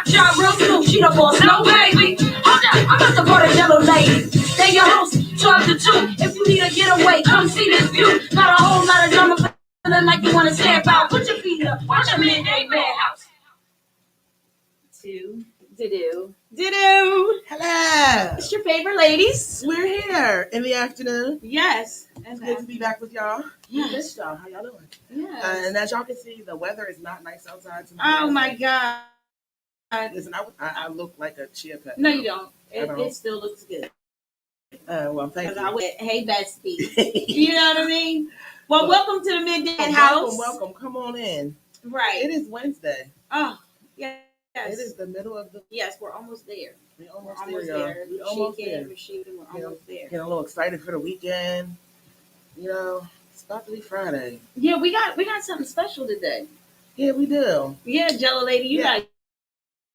Shot real smooth, she the boss, no baby. Hold up, I'm about to call the Jellolady. They your host, 12 to 2. If you need a getaway, come see this view. Got a whole lot of drama, feeling like you wanna stamp out. Put your feet up, watch a midday madhouse. To do. Hello. It's your favorite ladies. We're here in the afternoon. Yes. It's good to be back with y'all. Yes. We missed y'all. How y'all doing? Yes. And as y'all can see, the weather is not nice outside tonight. Oh my God. Listen, I look like a chia pet. No, you don't. don't. It still looks good. Well, thank you. I went, hey, bestie. You know what I mean? Well, welcome to the Midday House. Welcome. Come on in. Right. It is Wednesday. Oh, yes. It is the middle of the. Yes, we're almost there. We're almost We're there. We're almost there. We're shaking. We're almost there. Getting a little excited for the weekend. You know, it's about to be Friday. Yeah, we got something special today. Yeah, we do. Yeah, Jellolady, you got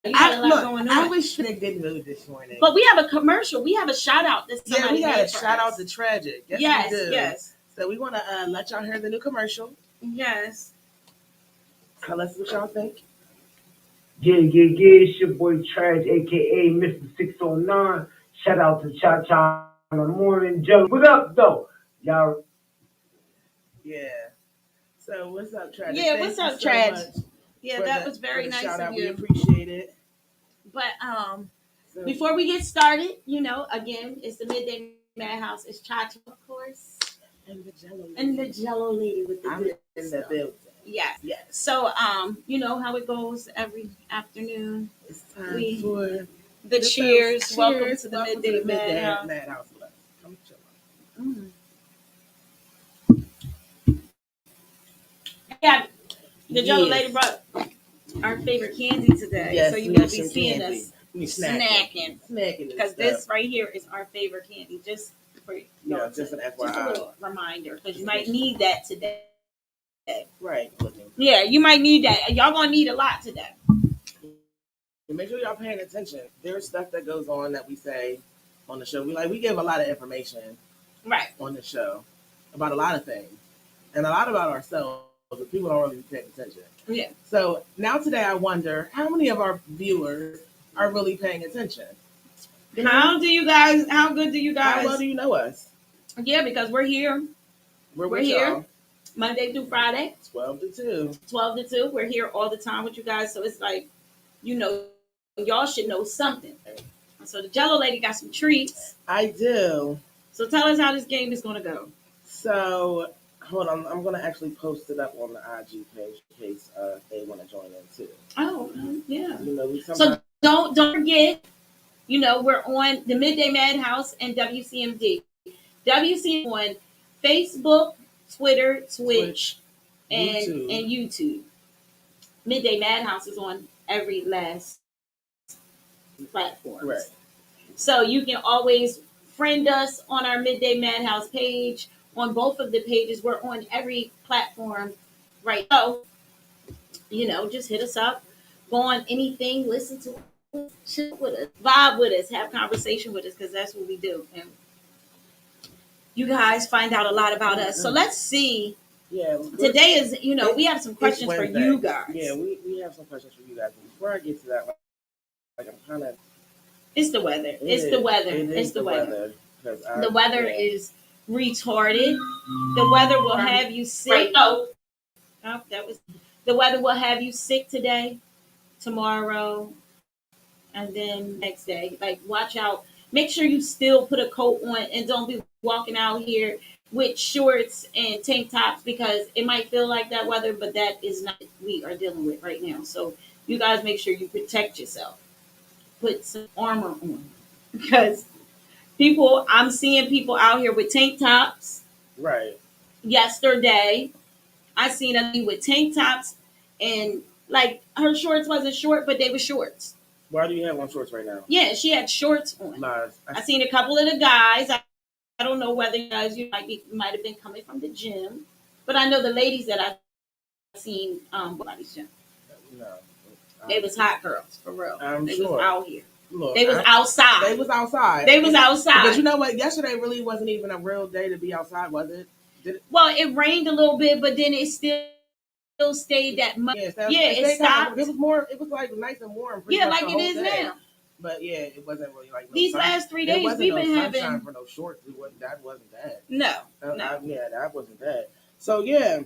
a lot going on. I was in a good mood this morning. But we have a commercial. We have a shout out. Yeah, we got a shout out to Tragic. Yes, we do. Yes. So we want to let y'all hear the new commercial. Yes. Tell us what y'all think. Yeah, it's your boy Trash, aka Mr. 609. Shout out to Cha Cha in the morning, Joe. What up, though? Y'all. Yeah. So what's up, Tragic? Yeah, what's up, Tragic? Yeah, that was very nice shout of out. you. We appreciate it. But before we get started, again, it's the Midday Madhouse. It's Cha Cha, of course, and the Jellolady. And the Jellolady with the I'm good in stuff. the building. Yes. Yes. So you know how it goes every afternoon. It's time for the cheers. Cheers. Welcome to the Midday Madhouse. Madhouse. Come chill. Yeah, the Jellolady brought our favorite candy today, yes, so you will be seeing candy. us snacking because this right here is our favorite candy. Just for just an FYI. Just a little reminder because you might need that today. Right. Yeah, you might need that. Y'all gonna need a lot today. Make sure y'all paying attention. There's stuff that goes on that we say on the show. We give a lot of information right on the show about a lot of things and a lot about ourselves, but people don't really pay attention. Yeah. So now today I wonder how many of our viewers are really paying attention. How good do you guys? How well do you know us? Yeah, because we're here. We're here. Y'all. Monday through Friday. 12 to 2. 12 to 2. We're here all the time with you guys. So it's like, y'all should know something. So the Jellolady got some treats. I do. So tell us how this game is going to go. So, hold on. I'm going to actually post it up on the IG page in case they want to join in too. Oh, yeah. So don't forget, we're on the Midday Madhouse and WCMD. WCMD on Facebook, Twitter, Twitch, and YouTube. Midday Madhouse is on every last platform. Right. So you can always friend us on our Midday Madhouse page. On both of the pages, we're on every platform right now. Just hit us up. Go on anything, listen to us, chill with us, vibe with us, have conversation with us, because that's what we do. And you guys find out a lot about us. So let's see. Yeah. Today is, we have some questions for you guys. Yeah, we have some questions for you guys. Before I get to that, I'm kind of. It's the weather. It's the weather. The weather is retarded. The weather will have you sick. Oh, the weather will have you sick today, tomorrow, and then next day. Like, watch out. Make sure you still put a coat on and don't be walking out here with shorts and tank tops because it might feel like that weather, but that is not what we are dealing with right now. So you guys make sure you protect yourself. Put some armor on because I'm seeing people out here with tank tops. Right. Yesterday, I seen a lady with tank tops and like her shorts wasn't short, but they were shorts. Why do you have on shorts right now? Yeah, she had shorts on. Nice. I seen a couple of the guys. I don't know whether you guys might have been coming from the gym, but I know the ladies that I've seen body's gym. No. They was hot girls for real. They was out here. Look, they was outside. They was outside. They was outside. But you know what? Yesterday really wasn't even a real day to be outside, was it? Well, it rained a little bit, but then it still stayed that much. Yeah, It stopped. It was more. It was like nice and warm. Yeah, Much like it is day. now. But yeah, it wasn't really like these last 3 days we've been having for no shorts. That wasn't that. No. That wasn't that. So yeah.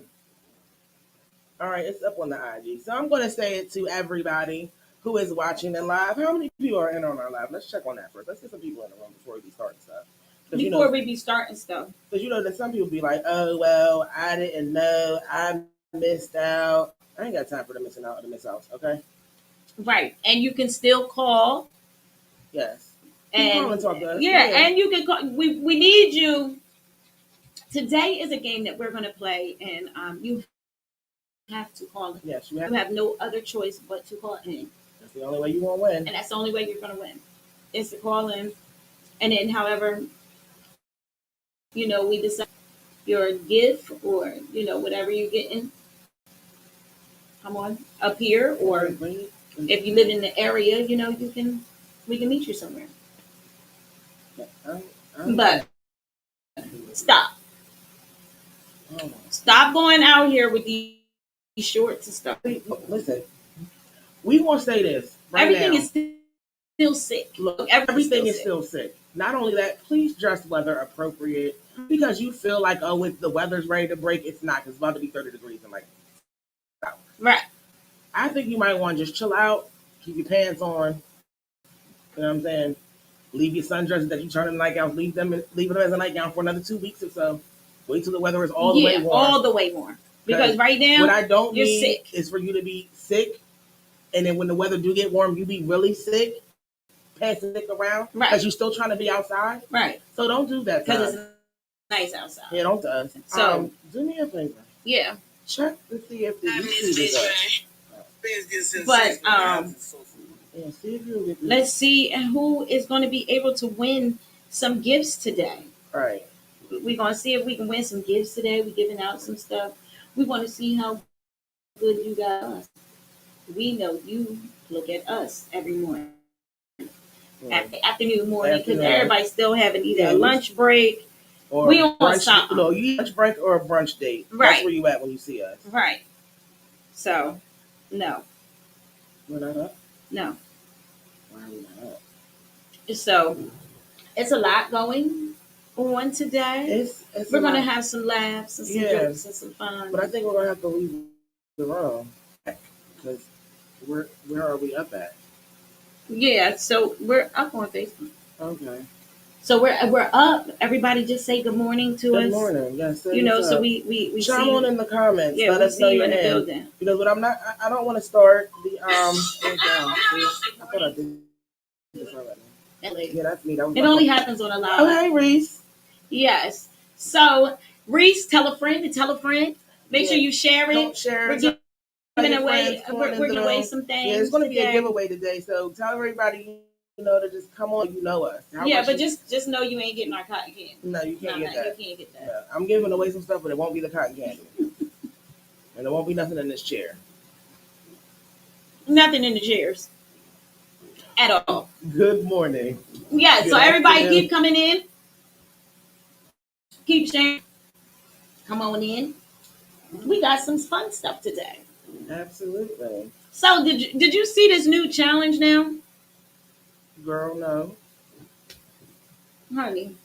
All right, it's up on the IG. So I'm going to say it to everybody who is watching in live. How many people are in on our live? Let's check on that first. Let's get some people in the room before we be starting stuff. Before we be starting stuff. Because that some people be like, oh, well, I didn't know. I missed out. I ain't got time for the missing out or the miss outs, okay? Right. And you can still call. Yes. And talk to us. Yeah, and you can call. We need you. Today is a game that we're going to play, and you have to call in. Yes, you have no other choice but to call in. That's the only way you're going to win. And that's the only way you're going to win. Is to call in. And then, however, we decide your gift or, whatever you're getting. Come on, up here. Or if you live in the area, we can meet you somewhere. But stop. Stop going out here with these shorts and stuff. Listen, we won't say this. Everything is still sick. Look, everything is still sick. Not only that, please dress weather appropriate because you feel like, oh, if the weather's ready to break, it's not because it's about to be 30 degrees in like hours. Right. I think you might want to just chill out, keep your pants on. You know what I'm saying? Leave your sundresses that you turn in nightgowns, leave them as a nightgown for another 2 weeks or so. Wait till the weather is all the way warm. All the way warm. Because right now, what I don't you're need sick. Is for you to be sick, and then when the weather do get warm, you be really sick, passing sick around, because you're still trying to be outside. Right. So don't do that. Because it's nice outside. Yeah, don't do us. So do me a favor. Yeah. Check to see if the YouTube is up. But yeah, see if you get let's see who is going to be able to win some gifts today. All right. We're going to see if we can win some gifts today. We're giving out some stuff. We want to see how good you guys. We know you look at us every morning. Afternoon, morning, because everybody's still having either a lunch break or we on brunch, something. No, you lunch break or a brunch date. Right. That's where you at when you see us. Right. So, no. We're not up? No. Why are we not up? So, it's a lot going on today. We're going to have some laughs and some jokes and some fun. But I think we're going to have to leave the room because where are we up at? Yeah, so we're up on Facebook. Okay. So we're up. Everybody just say good morning to us. Good morning. Yes. So we chime see, on in the comments. Yeah, let us know you your in the name. building. Because what I don't want to start the I thought I did this already. Yeah, that's me. That was it only happens on a live. Oh, hey, Reese. Yes. So Reese, tell a friend to tell a friend. Make sure you share it. Don't share it. We're giving away. We're giving away some things. Yeah, it's going to be a giveaway today. So tell everybody, to just come on. You know us. But just know you ain't getting our cotton candy. No, you can't get that. You can't get that. Yeah, I'm giving away some stuff, but it won't be the cotton candy, and there won't be nothing in this chair. Nothing in the chairs. At all. Good morning. Yeah, so everybody keep coming in. Keep sharing. Come on in. We got some fun stuff today. Absolutely. So did you see this new challenge now? Girl, no. Honey.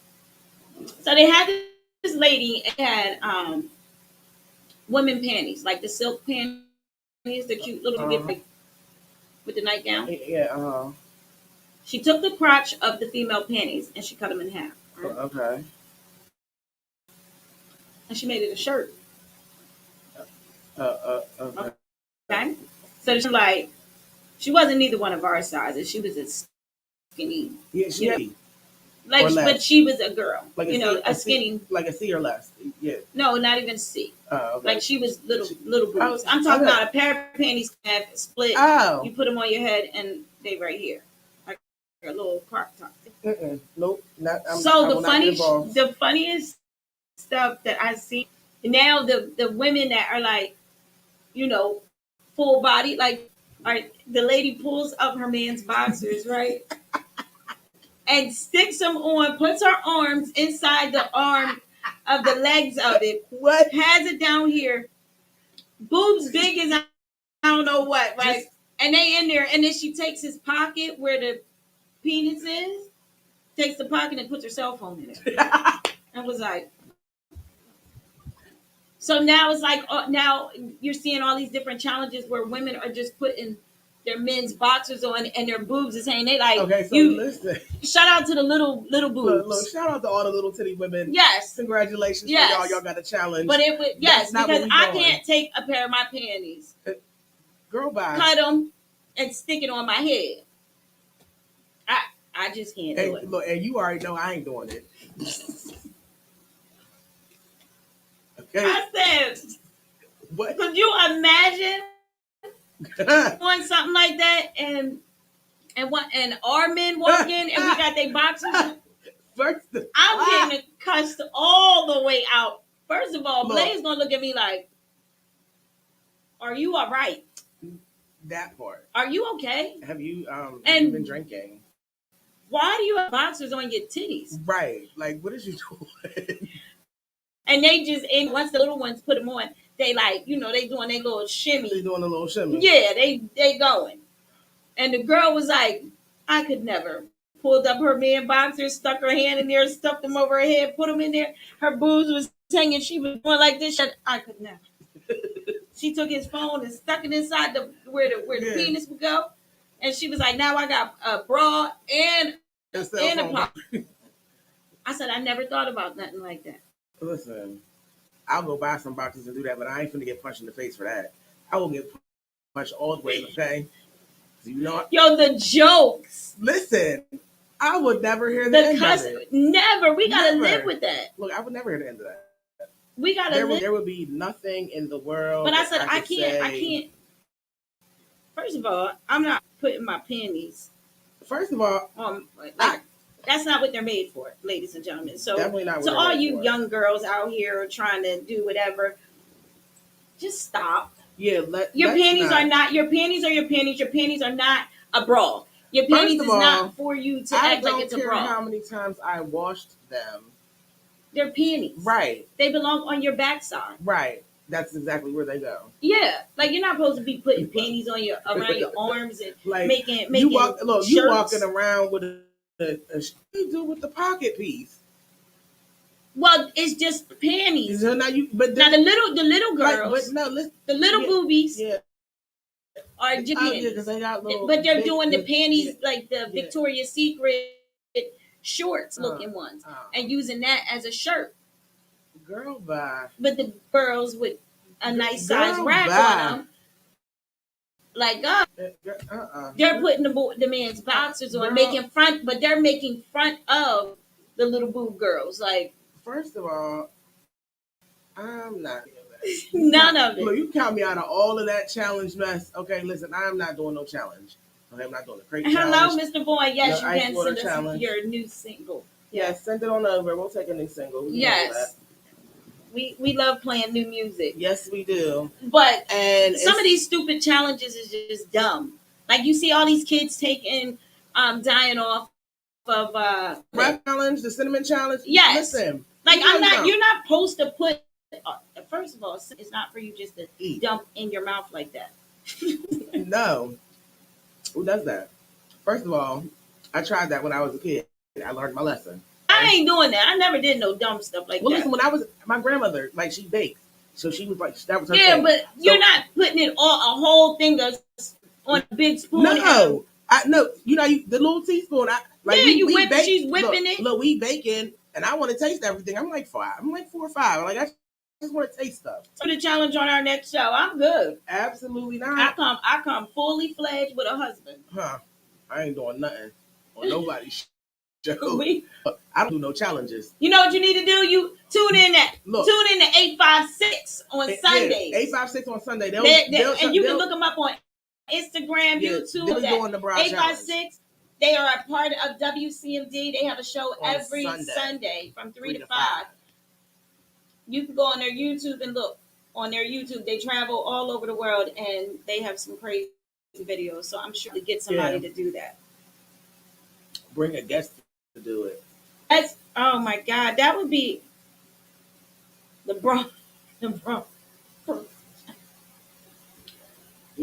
So they had this lady had women panties, like the silk panties, the cute little get with the nightgown. Yeah, She took the crotch of the female panties and she cut them in half. Right? Okay. And she made it a shirt. Okay. Okay. So she wasn't neither one of our sizes. She was a skinny. Yeah, but she was a girl. Like a skinny. Like a C or less. Yeah. No, not even C. Oh, okay. Like she was little boobs. I'm talking about a pair of panties have split. Oh. You put them on your head and they right here. Like a little crop top. Nope. The funniest stuff that I see now, the women that are like, full body, like, the lady pulls up her man's boxers, right? And sticks them on, puts her arms inside the arm of the legs of it. What? Has it down here. boobs big as I don't know what, right? And they in there, and then she takes his pocket where the penis is, takes the pocket and puts her cell phone in it. I was like, so now it's like, now you're seeing all these different challenges where women are just putting their men's boxers on and their boobs is hanging. They like, okay, so you listen. Shout out to the little boobs. Look, shout out to all the little titty women. Yes. Congratulations for y'all. Y'all got a challenge. But it would, yes, because I can't take a pair of my panties, girl, bye. cut them, and stick it on my head. I just can't do it. Look, and you already know I ain't doing it. Okay. I said, what? Could you imagine doing something like that and our men walk in and we got their boxers? I'm getting cussed all the way out. First of all, Blaze gonna look at me like, "Are you all right?" That part. Are you okay? Have you been drinking? Why do you have boxers on your titties? Right. Like, what is you doing? And they just, and once the little ones put them on, they like, they doing their little shimmy. They doing a little shimmy. Yeah, they going. And the girl was like, I could never. Pulled up her man boxers, stuck her hand in there, stuffed them over her head, put them in there. Her boobs was hanging. She was going like this. I could never. She took his phone and stuck it inside where the penis would go. And she was like, now I got a bra and a pop. I said, I never thought about nothing like that. Listen, I'll go buy some boxes and do that, but I ain't finna get punched in the face for that. I will get punched all the way, okay? So Yo, the jokes. Listen, I would never hear the end of it. Never. We gotta live with that. Look, I would never hear the end of that. We gotta live. There would be nothing in the world. But I said, I can't. First of all, I'm not putting my panties. First of all, that's not what they're made for, ladies and gentlemen. So, definitely not what so all you young girls out here trying to do whatever, just stop. Yeah, your panties are not your panties are your panties. Your panties are not a bra. Your panties is not for you to act like it's a bra. I don't care how many times I washed them. They're panties. Right. They belong on your backside. Right. That's exactly where they go. Yeah, like you're not supposed to be putting panties on around your arms and like making you walking around with a you do with the pocket piece. Well, it's just panties. So now the little girls, the little boobies, yeah, are just panties. because they got little, but they're doing the panties like the Victoria's Secret shorts looking ones, and using that as a shirt. Girl, bye. But the girls with a nice size rack on them, like they're putting the man's boxers on, but they're making front of the little boob girls. Like, first of all, I'm not. None of it. Look, you count me out of all of that challenge mess. Okay, listen, I'm not doing no challenge. Okay, I'm not doing the crate challenge. Hello, Mr. Boy. Yes, you can send us challenge. Your new single. Yes, send it on over. We'll take a new single. Yes. We love playing new music. Yes, we do. But some of these stupid challenges is just dumb. Like you see all these kids taking dying off of rap challenge, the cinnamon challenge. Yes. Listen. Like you're not supposed to put first of all, it's not for you just to dump in your mouth like that. No. Who does that? First of all, I tried that when I was a kid. I learned my lesson. I ain't doing that. I never did no dumb stuff like that. Well, listen, when I was my grandmother, like she baked, so she was like that was her thing. But you're not putting it all a whole thing on a big spoon. No, the little teaspoon. She's whipping it. Look, we baking, and I want to taste everything. I'm like 4 or 5. Like I just want to taste stuff. For the challenge on our next show, I'm good. Absolutely not. I come fully fledged with a husband. Huh? I ain't doing nothing on nobody's show. I don't do no challenges. You know what you need to do? You tune in to 856 on Sundays. 856 on Sunday. And you can look them up on Instagram, YouTube. They'll be doing the broad 856. They are a part of WCMD. They have a show every Sunday from 3 to 5. You can go on their YouTube and look. On their YouTube, they travel all over the world and they have some crazy videos. So I'm sure to get somebody to do that. Bring a guest to do it. Oh my God, that would be the bro.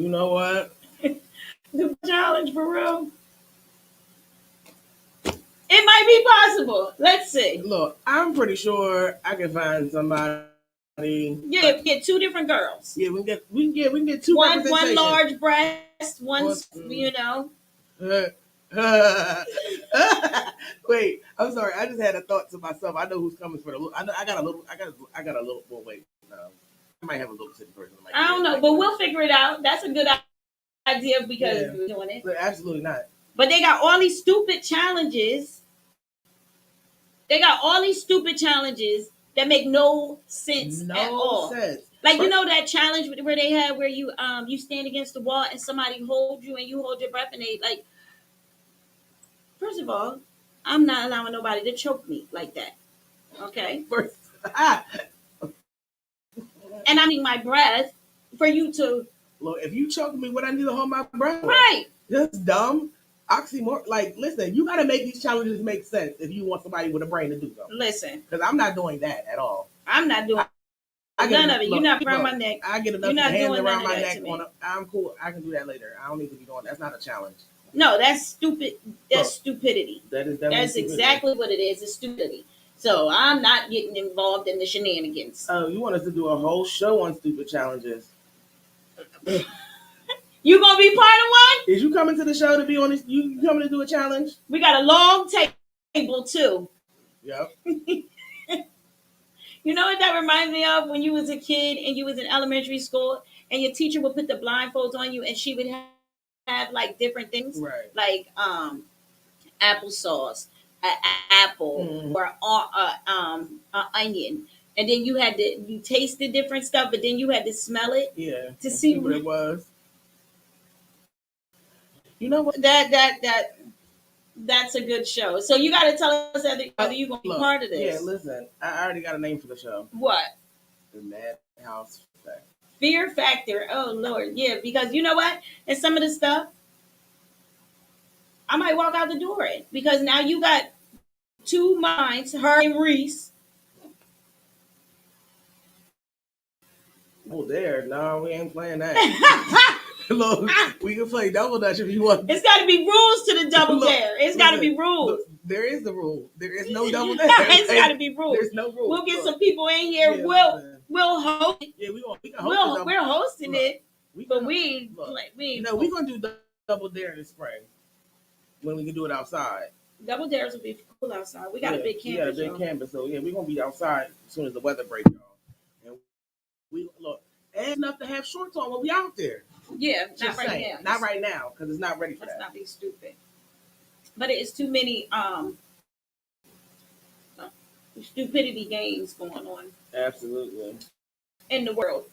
You know what? The challenge for real. It might be possible. Let's see. Look, I'm pretty sure I can find somebody. Yeah, get two different girls. Yeah, we can get two One representations. large breast, one you know. Wait, I'm sorry. I just had a thought to myself. I know who's coming for the. I got a little. I got a little. Well, wait. No, I might have a little city person. I don't know, but we'll figure it out. That's a good idea because we're doing it. Absolutely not. But they got all these stupid challenges. That make no sense at all. Like you know that challenge where they had where you stand against the wall and somebody hold you and you hold your breath and they like. First of all, I'm not allowing nobody to choke me like that. Okay. And I need my breath for you to. Look, if you choke me, what I need to hold my breath? Right. That's dumb. Oxymoron. Like, listen, you got to make these challenges make sense if you want somebody with a brain to do something. Listen, because I'm not doing that at all. I'm not doing none of it. You're not around my neck. I get enough hands around my neck. I'm cool. I can do that later. I don't need to be doing. That's not a challenge. No, that's stupid. That's stupidity. That's exactly what it is. It's stupidity. So I'm not getting involved in the shenanigans. Oh, you want us to do a whole show on stupid challenges? You gonna be part of one? Is you coming to the show to be on this? You coming to do a challenge? We got a long table too. Yep. You know what that reminds me of? When you was a kid and you was in elementary school and your teacher would put the blindfolds on you and she would have like different things, right? Like applesauce, apple, or onion, and then you tasted different stuff, but then you had to smell it, to see what it was. You know what? That's a good show. So you got to tell us whether you're going to be part of this. Yeah, listen, I already got a name for the show. What? The Madhouse Factor. Fear Factor. Oh Lord, yeah. Because you know what? And some of the stuff, I might walk out the door because now you got two minds, her and Reese. Oh, there. No, we ain't playing that. Look, we can play double dutch if you want. It's got to be rules to the double dare. It's got to be rules. Look, there is the rule. There is no double dare. It's got to be rules. There's no rule. We'll get some people in here. Yeah, we'll host. Yeah, we can host. We're hosting it, but we're gonna do double dare in the spring when we can do it outside. Double dares will be cool outside. We got a big campus. We got a big campus, so we're gonna be outside as soon as the weather breaks, y'all. And we look, and enough to have shorts on when we out there. Yeah, not right now. Not right now because it's not ready for that. Let's not be stupid. But it's too many stupidity games going on. Absolutely. In the world.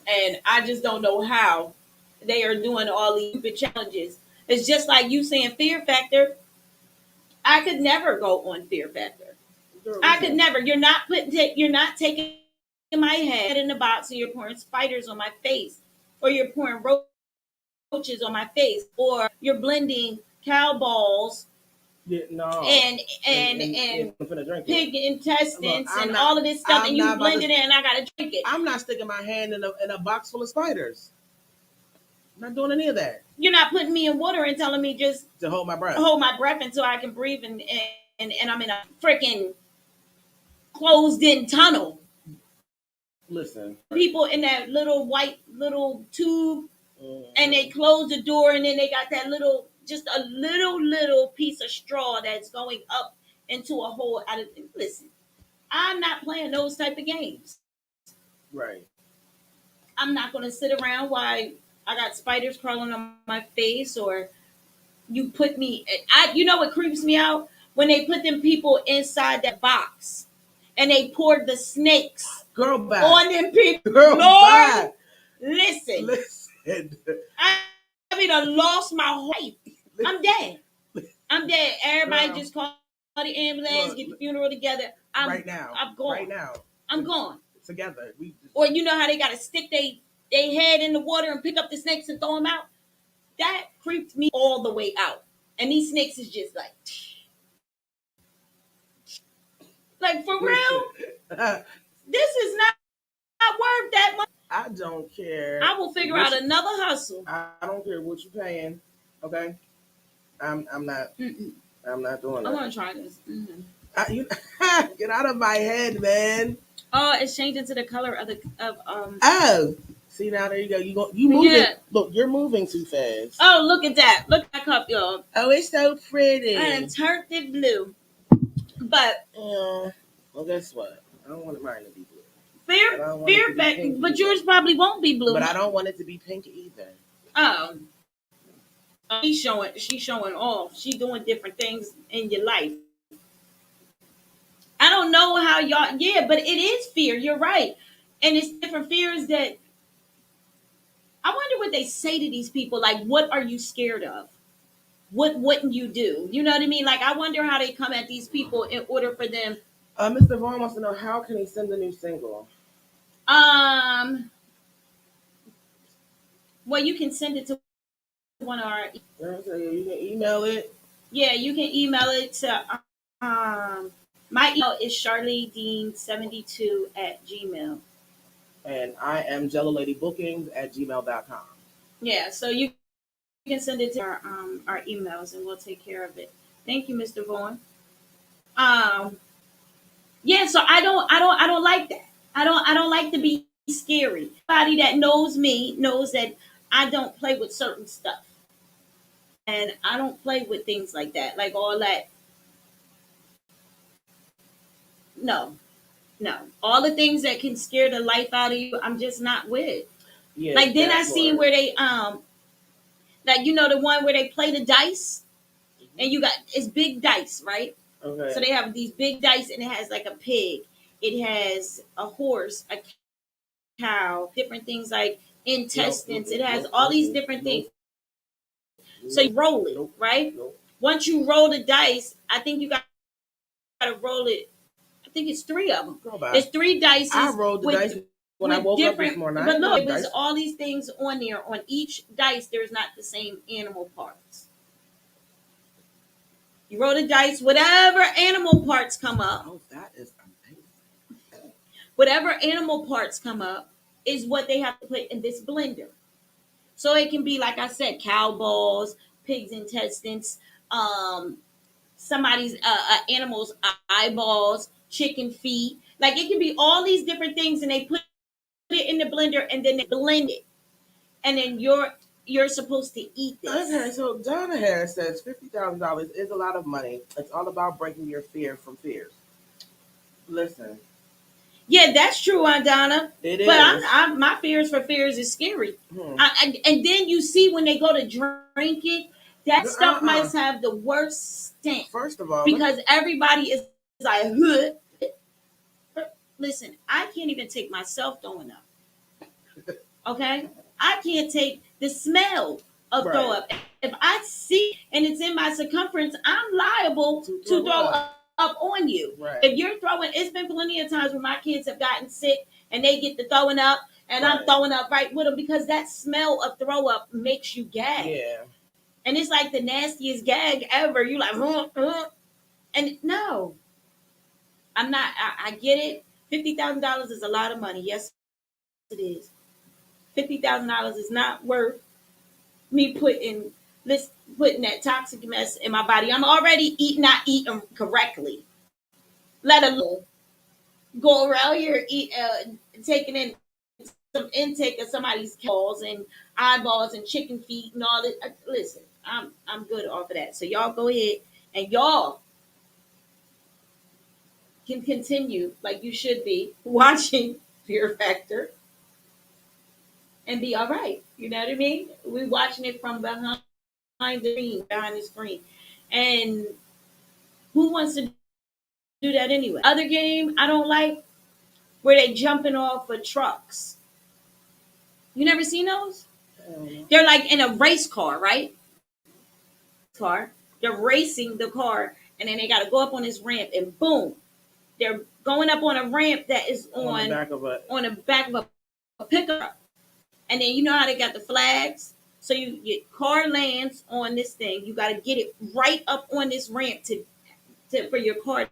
And I just don't know how they are doing all these stupid challenges. It's just like you saying Fear Factor. I could never go on Fear Factor. I could never. You're not taking my head in the box and you're pouring spiders on my face. Or you're pouring roaches on my face, or you're blending cow balls, and pig intestines and all of this stuff, and you blend it in, and I gotta drink it. I'm not sticking my hand in a box full of spiders. I'm not doing any of that. You're not putting me in water and telling me just to hold my breath until I can breathe, and I'm in a freaking closed-in tunnel. Listen, people in that little white little tube, and they close the door, and then they got that just a little piece of straw that's going up into a hole. Listen, I'm not playing those type of games. Right. I'm not going to sit around while I got spiders crawling on my face, or you put me. You know what creeps me out? When they put them people inside that box, and they poured the snakes. Girl, back. On them people. Girl, Lord, back. Listen. I lost my whole life. I'm dead. Everybody just call the ambulance, get the funeral together. Right now. I'm gone. Right now. I'm gone. Together. Or you know how they got to stick they head in the water and pick up the snakes and throw them out? That creeped me all the way out. And these snakes is just like for real? This is not worth that much. I don't care. I will figure out another hustle. I don't care what you're paying. Okay, I'm not. Mm-mm. I'm not doing I that. want to try this. Mm-hmm. You, get out of my head, man. Oh, it's changing to the color of the of Oh, see now there you go. You moving. Yeah. Look, you're moving too fast. Oh, look at that! Look at that cup, y'all. Oh, it's so pretty. I done turned it blue, but Yeah. Well, guess what? I don't want mine to be blue. fear back. But yours probably won't be blue. But I don't want it to be pink either. Oh, she's showing off. She's doing different things in your life. I don't know how y'all. Yeah, but it is fear. You're right, and it's different fears that. I wonder what they say to these people. Like, what are you scared of? What wouldn't you do? You know what I mean? Like, I wonder how they come at these people in order for them. Mr. Vaughn wants to know how can he send the new single. Well, you can send it to one of our. You can email it. Yeah, you can email it to. My email is charliedean72@gmail. And I am JelloladyBookings@gmail.com. Yeah, so you can send it to our emails and we'll take care of it. Thank you, Mr. Vaughn. Yeah, so I don't like that. I don't like to be scary. Anybody that knows me knows that I don't play with certain stuff. And I don't play with things like that. Like all that. No. No. All the things that can scare the life out of you, I'm just not with. Yeah, like then I seen where they like you know the one where they play the dice and you got it's big dice, right? Okay. So they have these big dice and it has like a pig, it has a horse, a cow, different things like intestines, it has all these different things. So you roll it, right? Once you roll the dice, I think you got to roll it. I think it's three of them. There's three dice. I rolled the dice when I woke up this morning. But look, there's all these things on there. On each dice, there's not the same animal parts. You roll the dice, whatever animal parts come up. Oh, that is amazing. Whatever animal parts come up is what they have to put in this blender. So it can be, like I said, cow balls, pig's intestines, somebody's animal's eyeballs, chicken feet. Like it can be all these different things, and they put it in the blender, and then they blend it, and then you're supposed to eat this. Okay, so Donna Harris says $50,000 is a lot of money. It's all about breaking your fear from fears. Listen. Yeah, that's true, Aunt Donna. It is. But I'm my fears for fears is scary. And then you see when they go to drink it, that stuff must have the worst stink. First of all, because everybody is like, huh. Listen, I can't even take myself throwing up. Okay? I can't take the smell of throw up. If I see and it's in my circumference, I'm liable to throw up on you. Right. If you're throwing, it's been plenty of times where my kids have gotten sick and they get to throwing up and I'm throwing up right with them because that smell of throw up makes you gag. Yeah. And it's like the nastiest gag ever. You like, and no, I'm not. I get it. $50,000 is a lot of money. Yes, it is. $50,000 is not worth me putting that toxic mess in my body. I'm already not eating correctly, let alone go around here taking in some intake of somebody's balls and eyeballs and chicken feet and all this. Listen, I'm good off of that. So y'all go ahead and y'all can continue like you should be watching Fear Factor and be all right. You know what I mean? We're watching it from behind the screen. And who wants to do that anyway? Other game I don't like where they jumping off of trucks. You never seen those? They're like in a race car, right? They're racing the car, and then they got to go up on this ramp, and boom, they're going up on a ramp that is on the back of a pickup, and then you know how they got the flags. So your car lands on this thing. You got to get it right up on this ramp to for your car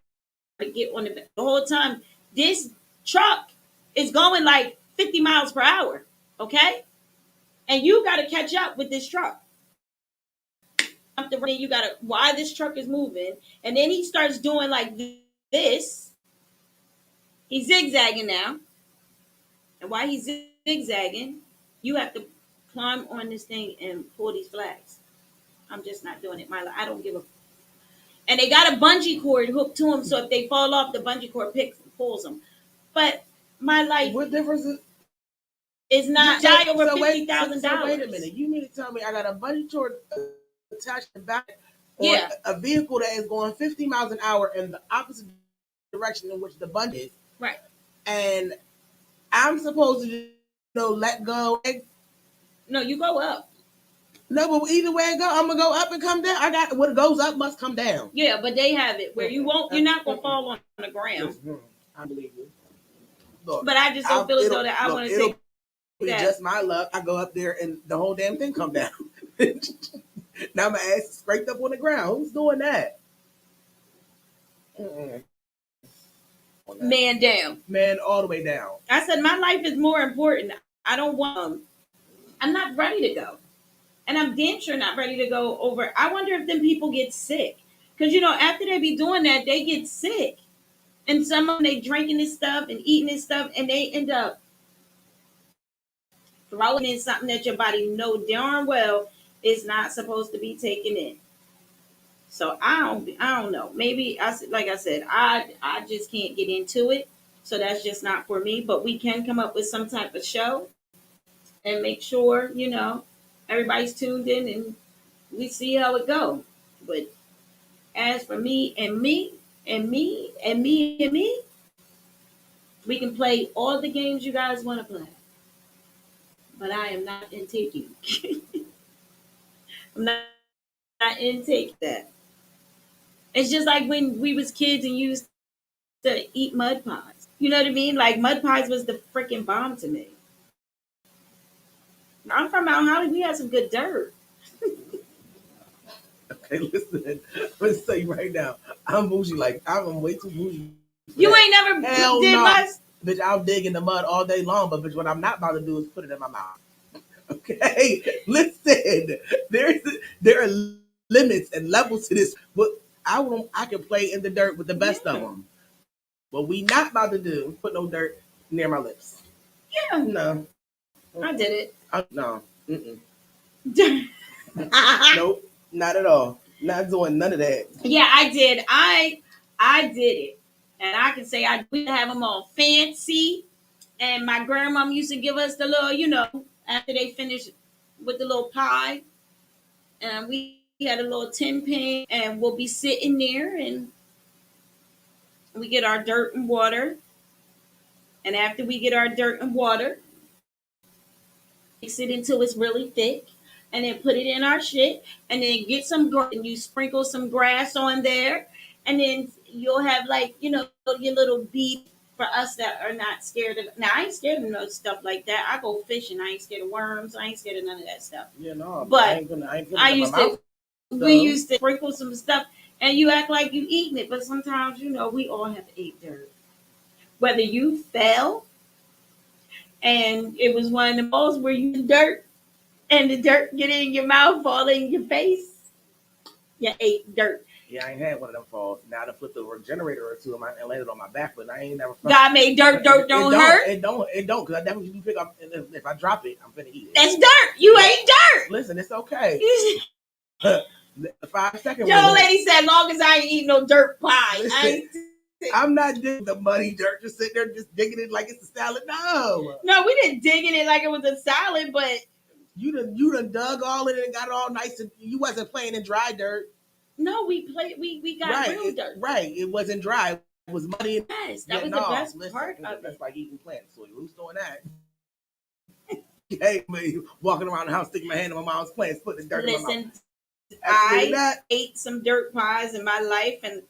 to get on the whole time. This truck is going like 50 miles per hour. Okay? And you got to catch up with this truck. You got to, why this truck is moving. And then he starts doing like this. He's zigzagging now. And while he's zigzagging, you have to climb on this thing and pull these flags. I'm just not doing it. I don't give a. And they got a bungee cord hooked to them, so if they fall off, the bungee cord pulls them. But my life. What difference is not die over $50,000. So wait a minute. You mean to tell me I got a bungee cord attached to the back on a vehicle that is going 50 miles an hour in the opposite direction in which the bungee is? Right. And I'm supposed to, let go. No, you go up. No, but either way it go, I'm gonna go up and come down. I got what goes up must come down. Yeah, but they have it where you won't. You're not gonna fall on the ground. I believe you. Look, but I just don't feel as though that I want to take. It's just my luck. I go up there and the whole damn thing come down. Now my ass is scraped up on the ground. Who's doing that? Man down. Man all the way down. I said my life is more important. I don't want. I'm not ready to go. And I'm damn sure not ready to go over. I wonder if them people get sick. Because, after they be doing that, they get sick. And some of them, they drinking this stuff and eating this stuff, and they end up throwing in something that your body know darn well is not supposed to be taken in. So I don't know. Maybe, like I said, I just can't get into it. So that's just not for me. But we can come up with some type of show and make sure, everybody's tuned in and we see how it goes. But as for me and me and me and me and me, we can play all the games you guys want to play. But I am not in taking. I'm not in take that. It's just like when we was kids and used to eat mud pies. You know what I mean? Like mud pies was the freaking bomb to me. I'm from Mount Holly. We had some good dirt. Okay, listen. Let's say right now, I'm bougie. Like I'm way too bougie. You ain't never did much. Bitch, I'll dig in the mud all day long. But bitch, what I'm not about to do is put it in my mouth. Okay, listen. There are limits and levels to this. But I can play in the dirt with the best of them. What we not about to do put no dirt near my lips. Yeah. No. I did it. No. Nope. Not at all. Not doing none of that. Yeah, I did. I did it. And I can say I would have them all fancy. And my grandmom used to give us the little, after they finished with the little pie. And we had a little tin pan. And we'll be sitting there and we get our dirt and water. And after we get our dirt and water, mix it until it's really thick. And then put it in our shit. And then get some and you sprinkle some grass on there. And then you'll have your little bead for us that are not scared of. Now I ain't scared of no stuff like that. I go fishing. I ain't scared of worms. I ain't scared of none of that stuff. Yeah, no. But I ain't gonna we used to sprinkle some stuff, and you act like you eating it. But sometimes we all have to eat dirt. Whether you fell, and it was one of the balls where you dirt, and the dirt get in your mouth, fall in your face. You ate dirt. Yeah, I ain't had one of them falls. Now I flipped over a generator or two and landed on my back, but I ain't never. God made dirt don't hurt. It don't, because I definitely do pick up. If I drop it, I'm gonna eat it. That's dirt. You ate dirt. Listen, it's okay. The 5 second. Jellolady said, "Long as I ain't eating no dirt pie." Listen, I'm not digging the muddy dirt. Just sitting there, just digging it like it's a salad. No, we didn't dig in it like it was a salad, but you done dug all in it and got it all nice. And you wasn't playing in dry dirt. No, we got real dirt. Right, it wasn't dry. It was muddy. Yes, that was the best part of it. That's like eating plants. So who's doing that? Hey, me walking around the house, sticking my hand in my mom's plants, putting the dirt in my mouth. I ate some dirt pies in my life, and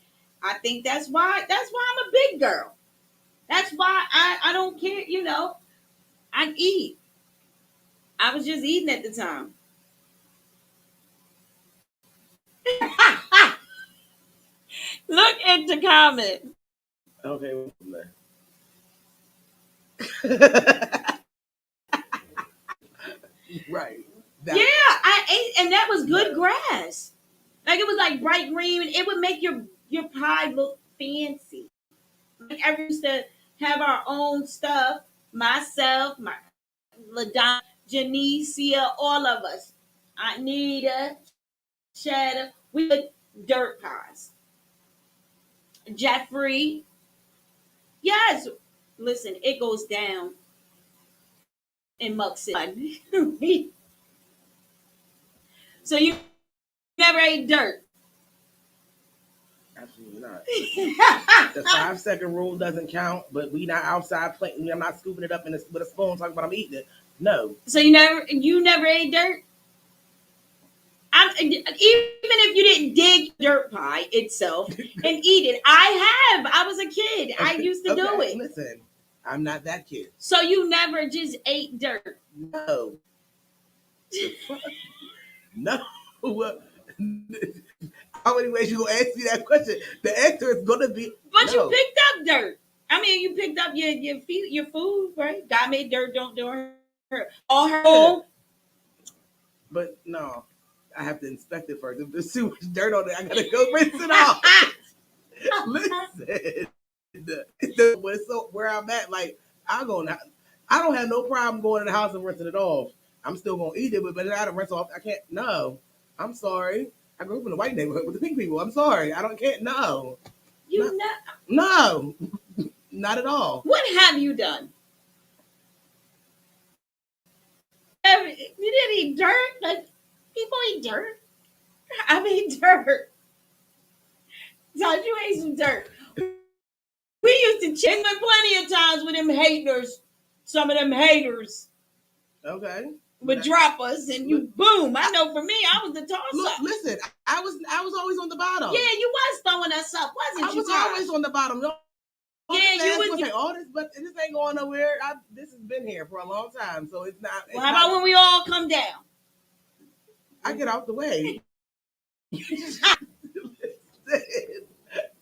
I think that's why I'm a big girl. That's why I don't care. I eat. I was just eating at the time. Look at the comment. Okay. Right. Yeah, I ate, and that was good grass. Like it was like bright green. It would make your pie look fancy. Like I used to have our own stuff. Myself, my Ladonna, Janicia, all of us. Anita, Cheddar. We put dirt pies. Jeffrey. Yes. Listen, it goes down in Muck City. So you never ate dirt. Absolutely not. The 5-second rule doesn't count, but we not outside playing. I'm not scooping it up with a spoon talking about I'm eating it. No. So you never ate dirt? Even if you didn't dig dirt pie itself and eat it, I have. I was a kid. I used to do it. Listen, I'm not that kid. So you never just ate dirt? No. No. How many ways you gonna ask me that question? The answer is gonna be. But no. You picked up dirt. I mean, you picked up your food, right? God made dirt. Don't do her. All her own. But no, I have to inspect it first. If there's too much dirt on it, I gotta go rinse it off. Listen, so where I'm at, like I don't have no problem going in the house and rinsing it off. I'm still gonna eat it, but I gotta rinse off. I can't. No, I'm sorry. I grew up in the white neighborhood with the pink people. I'm sorry. Can't. No. No, not at all. What have you done? You didn't eat dirt. Like people eat dirt. I mean dirt. Todd, you ate some dirt. We used to check plenty of times with them haters. Some of them haters. Okay. Would drop us and you boom. I know for me, I was the toss up. Listen, I was always on the bottom. Yeah, you was throwing us up, wasn't you? I was always on the bottom. No, yeah, you was. Say, all this, but this ain't going nowhere. This has been here for a long time, so it's not. Well, how about when we all come down? I get out the way.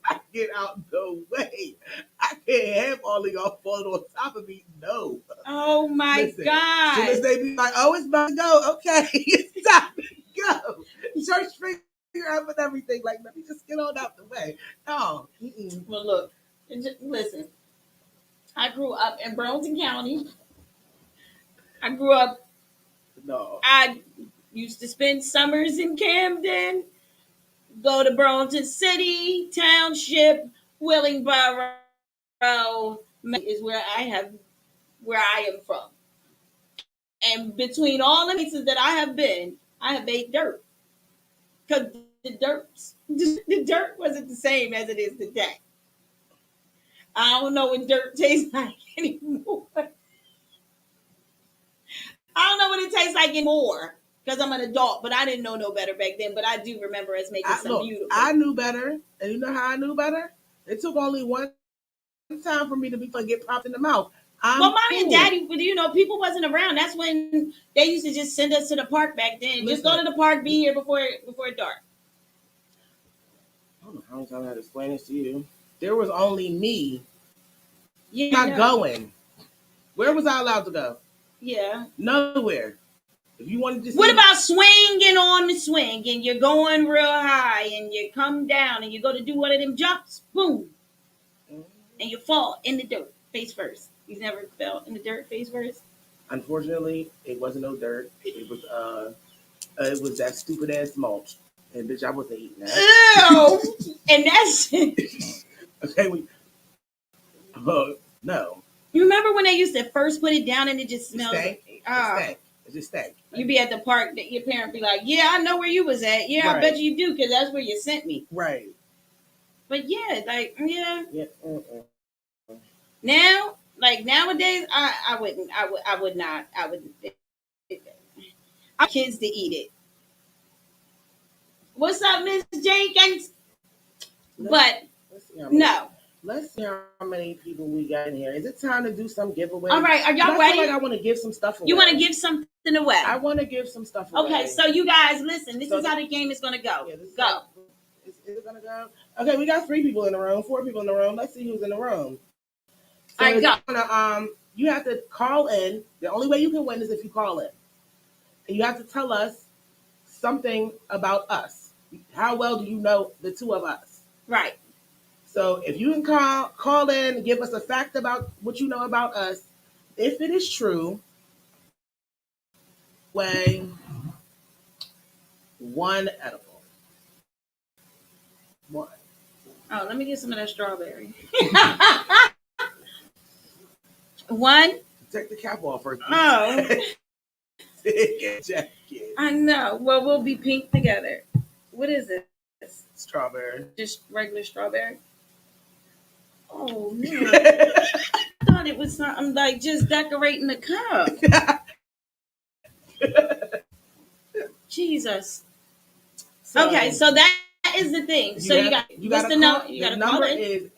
I get out the way. I can't have all of y'all falling on top of me. No. Oh my God. Soon as they be like, oh, it's about to go. Okay, it's time to go. Church figure out with everything. Like, let me just get on out the way. No. Well, look. Listen. I grew up in Burlington County. I grew up. No. I used to spend summers in Camden. Go to Burlington City, Township, Willingboro is where I am from. And between all the places that I have been, I have ate dirt. Because the dirt wasn't the same as it is today. I don't know what dirt tastes like anymore. I don't know what it tastes like anymore. Because I'm an adult, but I didn't know no better back then. But I do remember us making some beautiful. I knew better, and you know how I knew better? It took only one time for me to get popped in the mouth. Mommy and Daddy, people wasn't around. That's when they used to just send us to the park back then. Listen, just go to the park, be here before it dark. I don't know how many times I had to explain this to you. There was only me. Not going. Where was I allowed to go? Yeah. Nowhere. If you wanted to what about swinging on the swing and you're going real high and you come down and you go to do one of them jumps, boom, and you fall in the dirt face first. You've never fell in the dirt face first? Unfortunately, it wasn't no dirt. It was that stupid ass mulch, and bitch, I wasn't eating that. Ew! And that's okay. No. You remember when they used to first put it down and it just smelled? It just stank. You be at the park that your parent be like, yeah, I know where you was at. Yeah, right. I bet you do because that's where you sent me. Right. But yeah, Now, like nowadays, I would not. I want kids to eat it. What's up, Miss Jenkins? No. Let's see how many people we got in here. Is it time to do some giveaway? All right, are y'all ready? I want to give some stuff away. You want to give something away? I want to give some stuff away. Okay, so you guys, listen. This is how the game is going to go. Yeah, go. Is it going to go? Okay, we got 3 people in the room, 4 people in the room. Let's see who's in the room. So all right, go. You have to call in. The only way you can win is if you call in. and you have to tell us something about us. How well do you know the two of us? Right. So if you can call in, give us a fact about what you know about us. If it is true, weigh one edible. One. Oh, let me get some of that strawberry. One. Take the cap off first. Oh. Take a jacket. I know. Well, we'll be pink together. What is this? Strawberry. Just regular strawberry. Oh no! I thought it was something like just decorating the cup. Jesus. So, okay, so that is the thing. So you got what's the number? You got to call number in. is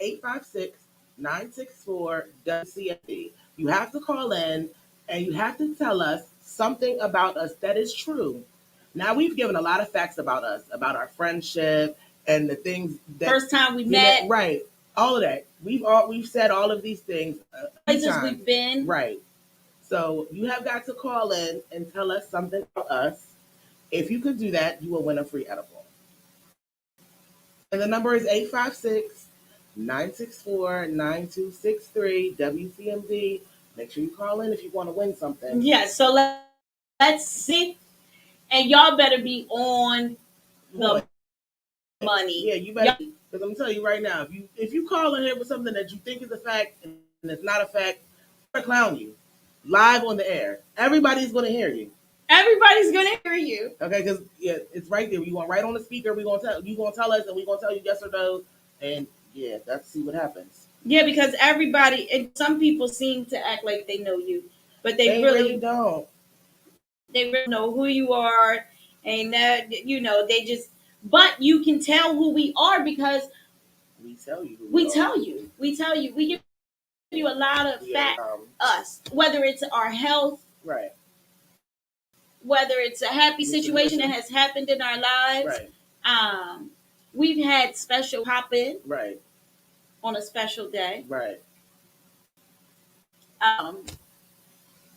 856-964-WCMD. You have to call in and you have to tell us something about us that is true. Now we've given a lot of facts about us, about our friendship and the things that first time we met, right? All of that. We've said all of these things. Places we've been, right? So you have got to call in and tell us something about us. If you could do that, you will win a free edible. And the number is 856-964-9263 WCMD. Make sure you call in if you want to win something. Yeah, so let's see. And y'all better be on the money. Yeah, you better. Because I'm telling you right now, if you call in here with something that you think is a fact and it's not a fact, I'm going to clown you live on the air. Everybody's going to hear you. Everybody's going to hear you. Okay, because yeah, it's right there. You want right on the speaker. We're going to tell you. Going to tell us, and we're going to tell you yes or no. And yeah, let's see what happens. Yeah, because everybody, and some people seem to act like they know you, but they really don't. They really know who you are, and they just. But you can tell who we are because we tell you. We tell you. We give you a lot of facts. Us, whether it's our health, right. Whether it's a happy situation that has happened in our lives, right. We've had special pop in, right, on a special day, right.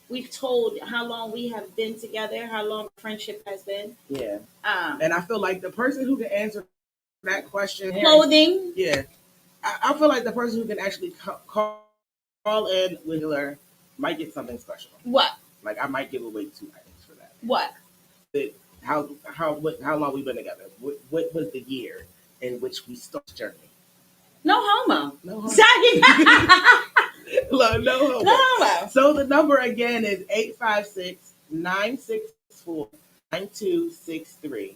We've told how long we have been together, how long friendship has been. Yeah. And I feel like the person who can answer that question, clothing. Yeah, I feel like the person who can actually call in with her might get something special. What? Like I might give away 2 items for that. What? How long we've been together? What was the year in which we started the journey? No homo. No homo. Sorry. Look, no homo. No homo. So the number again is 856-964-9263.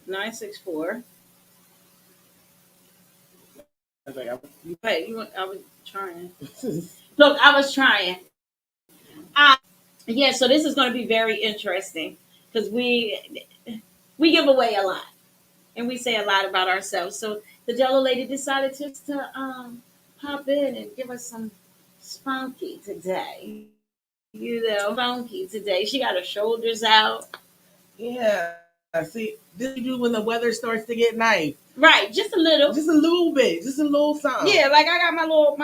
964. Wait, I was trying. Look, I was trying. Yeah, so this is going to be very interesting because we give away a lot and we say a lot about ourselves. So the Jellolady decided just to hop in and give us some spunky today. Spunky today. She got her shoulders out. Yeah. See, this you do when the weather starts to get nice. Right, just a little bit, just a little something. Yeah, like I got my little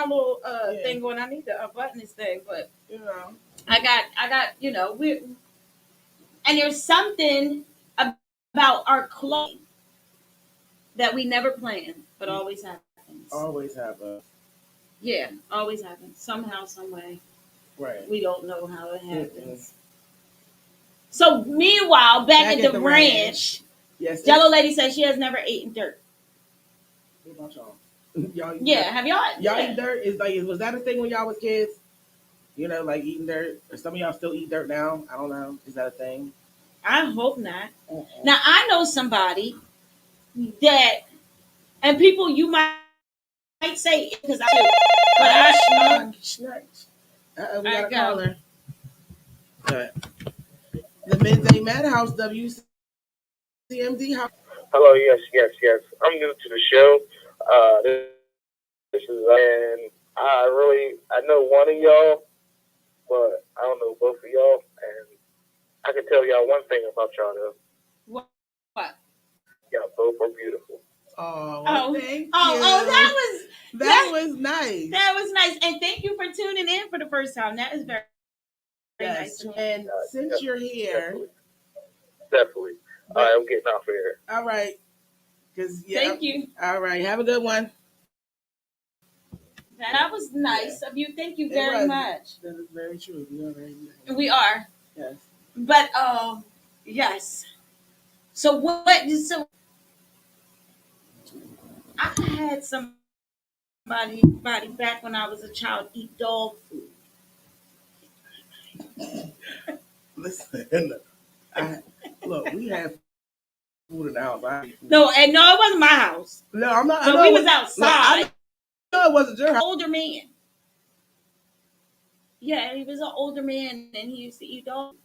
thing going. I need to unbutton this thing, but I got we and there's something about our clothing that we never plan, but always happens. Always happens. Yeah, always happens somehow, some way. Right. We don't know how it happens. Mm-hmm. So meanwhile, back at the ranch, yes, Jellolady says she has never eaten dirt. What about y'all? Have y'all? Eat dirt? Was that a thing when y'all was kids? Like eating dirt. Or some of y'all still eat dirt now? I don't know. Is that a thing? I hope not. Now I know somebody that, and people you might say because I do, but I snuck. We got a caller. The Midday Madhouse, WCMD. Hello, yes. I'm new to the show. This is, and I know one of y'all, but I don't know both of y'all, and I can tell y'all one thing about y'all though. What? Y'all both are beautiful. Thank you. That was nice. That was nice, and thank you for tuning in for the first time. That is very Yes, and since you're here, definitely. All right, I'm getting off of here. All right, because Thank you. All right, have a good one. That was nice of you. Thank you very much. That is very true. We are. Yes. But yes. So what? So I had somebody back when I was a child eat dog food. Listen, look, we have food in the house. No, it wasn't my house. No, I'm not. So we was outside. No, it wasn't your house. Older man. Yeah, he was an older man, and he used to eat dog,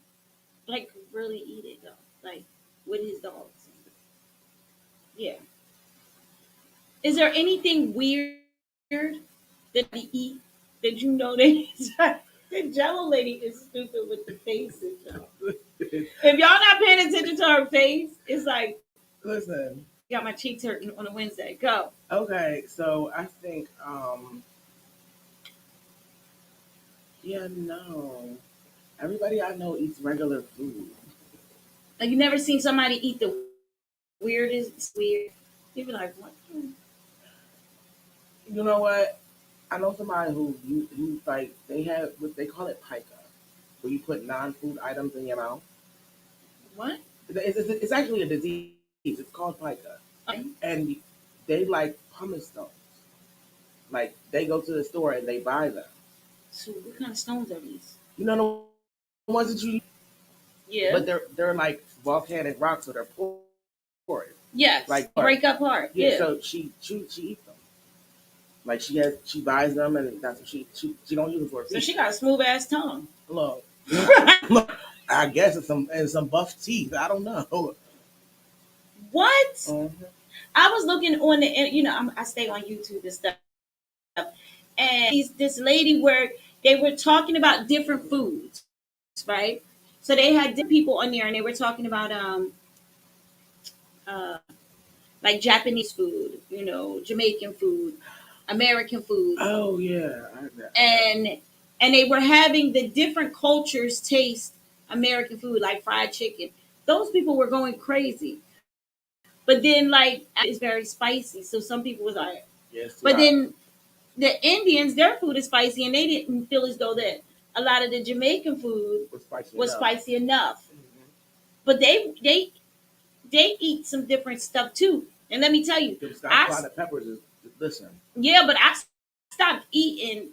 like really eat it though, like with his dogs. Yeah. Is there anything weird that he eat that you know that the Jellolady is stupid with the faces, y'all. If y'all not paying attention to her face, it's like, listen, got my cheeks hurting on a Wednesday. Go. Okay, so I think, yeah, no. Everybody I know eats regular food. Like you never seen somebody eat the weirdest weird. You be like, what? You know what? I know somebody who like they have what they call it pica, where you put non-food items in your mouth. What? It's actually a disease. It's called pica, and they like pumice stones. Like they go to the store and they buy them. So what kind of stones are these? You know the ones that you. Yeah. But they're like volcanic rocks, so they're porous. Yes. Like break apart. Yeah. So she eats them. Like she buys them and that's what she don't use them for. So she got a smooth ass tongue. Look, I guess it's some buff teeth. I don't know. What? Mm-hmm. I was looking on the I stay on YouTube and stuff, and this lady where they were talking about different foods, right? So they had different people on there, and they were talking about like Japanese food, Jamaican food, American food. Oh yeah, and they were having the different cultures taste American food, like fried chicken. Those people were going crazy, but then like it's very spicy, so some people was like, yes. But then the Indians, their food is spicy, and they didn't feel as though that a lot of the Jamaican food was spicy enough. Mm-hmm. But they eat some different stuff too. And let me tell you, peppers is listen. Yeah, but I stopped eating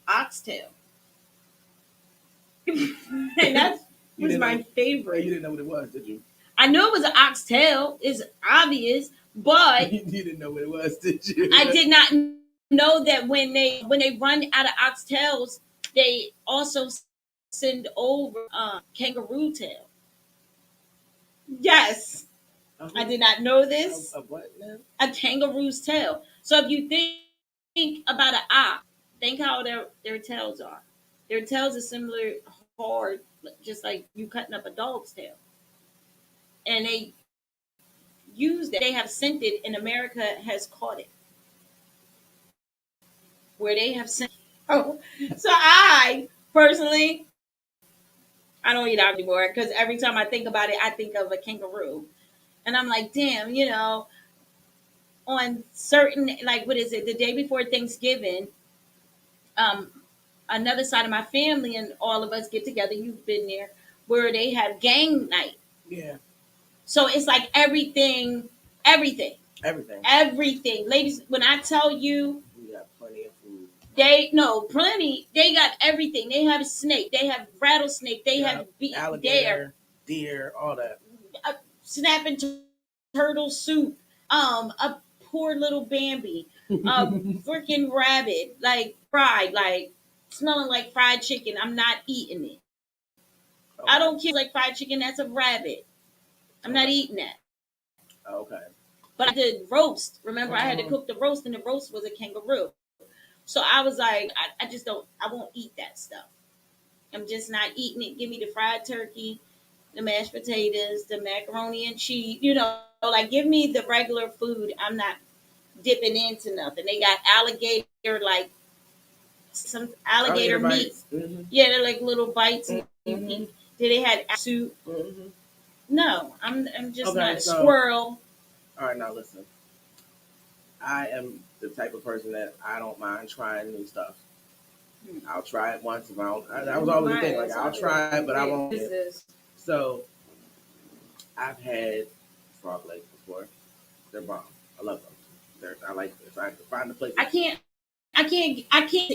oxtail, and that was my favorite. You didn't know what it was, did you? I knew it was an oxtail. It's obvious, but you didn't know what it was, did you? I did not know that when they run out of oxtails, they also send over kangaroo tail. Yes. I did not know this. A what now? A kangaroo's tail. So if you think about an ox, think how their tails are. Their tails are similar hard, just like you cutting up a dog's tail. And they use that. They have sent it, and America has caught it. Where they have sent. Oh, so I personally, I don't eat ox anymore because every time I think about it, I think of a kangaroo. And I'm like, damn, on certain, like, what is it, the day before Thanksgiving, another side of my family and all of us get together, you've been there, where they have gang night. Yeah. So it's like everything. Ladies, when I tell you, we got plenty of food. Plenty. They got everything. They have snake. They have rattlesnake. They have alligator, deer, all that. Snapping turtle soup. A poor little Bambi. Freaking rabbit, like fried, like smelling like fried chicken. I'm not eating it. Okay. I don't care like fried chicken. That's a rabbit. I'm not eating that. Okay. But I did roast. Remember, I had to cook the roast, and the roast was a kangaroo. So I was like, I just don't. I won't eat that stuff. I'm just not eating it. Give me the fried turkey, the mashed potatoes, the macaroni and cheese. Like give me the regular food. I'm not dipping into nothing. They got alligator, like some alligator meat. Bites. Mm-hmm. Yeah, they're like little bites. And you Mm-hmm. eat. Did they had soup? Mm-hmm. No, I'm just Okay, not a so squirrel. all right, now listen. I am the type of person that I don't mind trying new stuff. I'll try it once if I don't. That was always the thing. Like I'll try it, but I won't. So I've had frog legs before. They're bomb. I love them. I like if I can find a place. I can't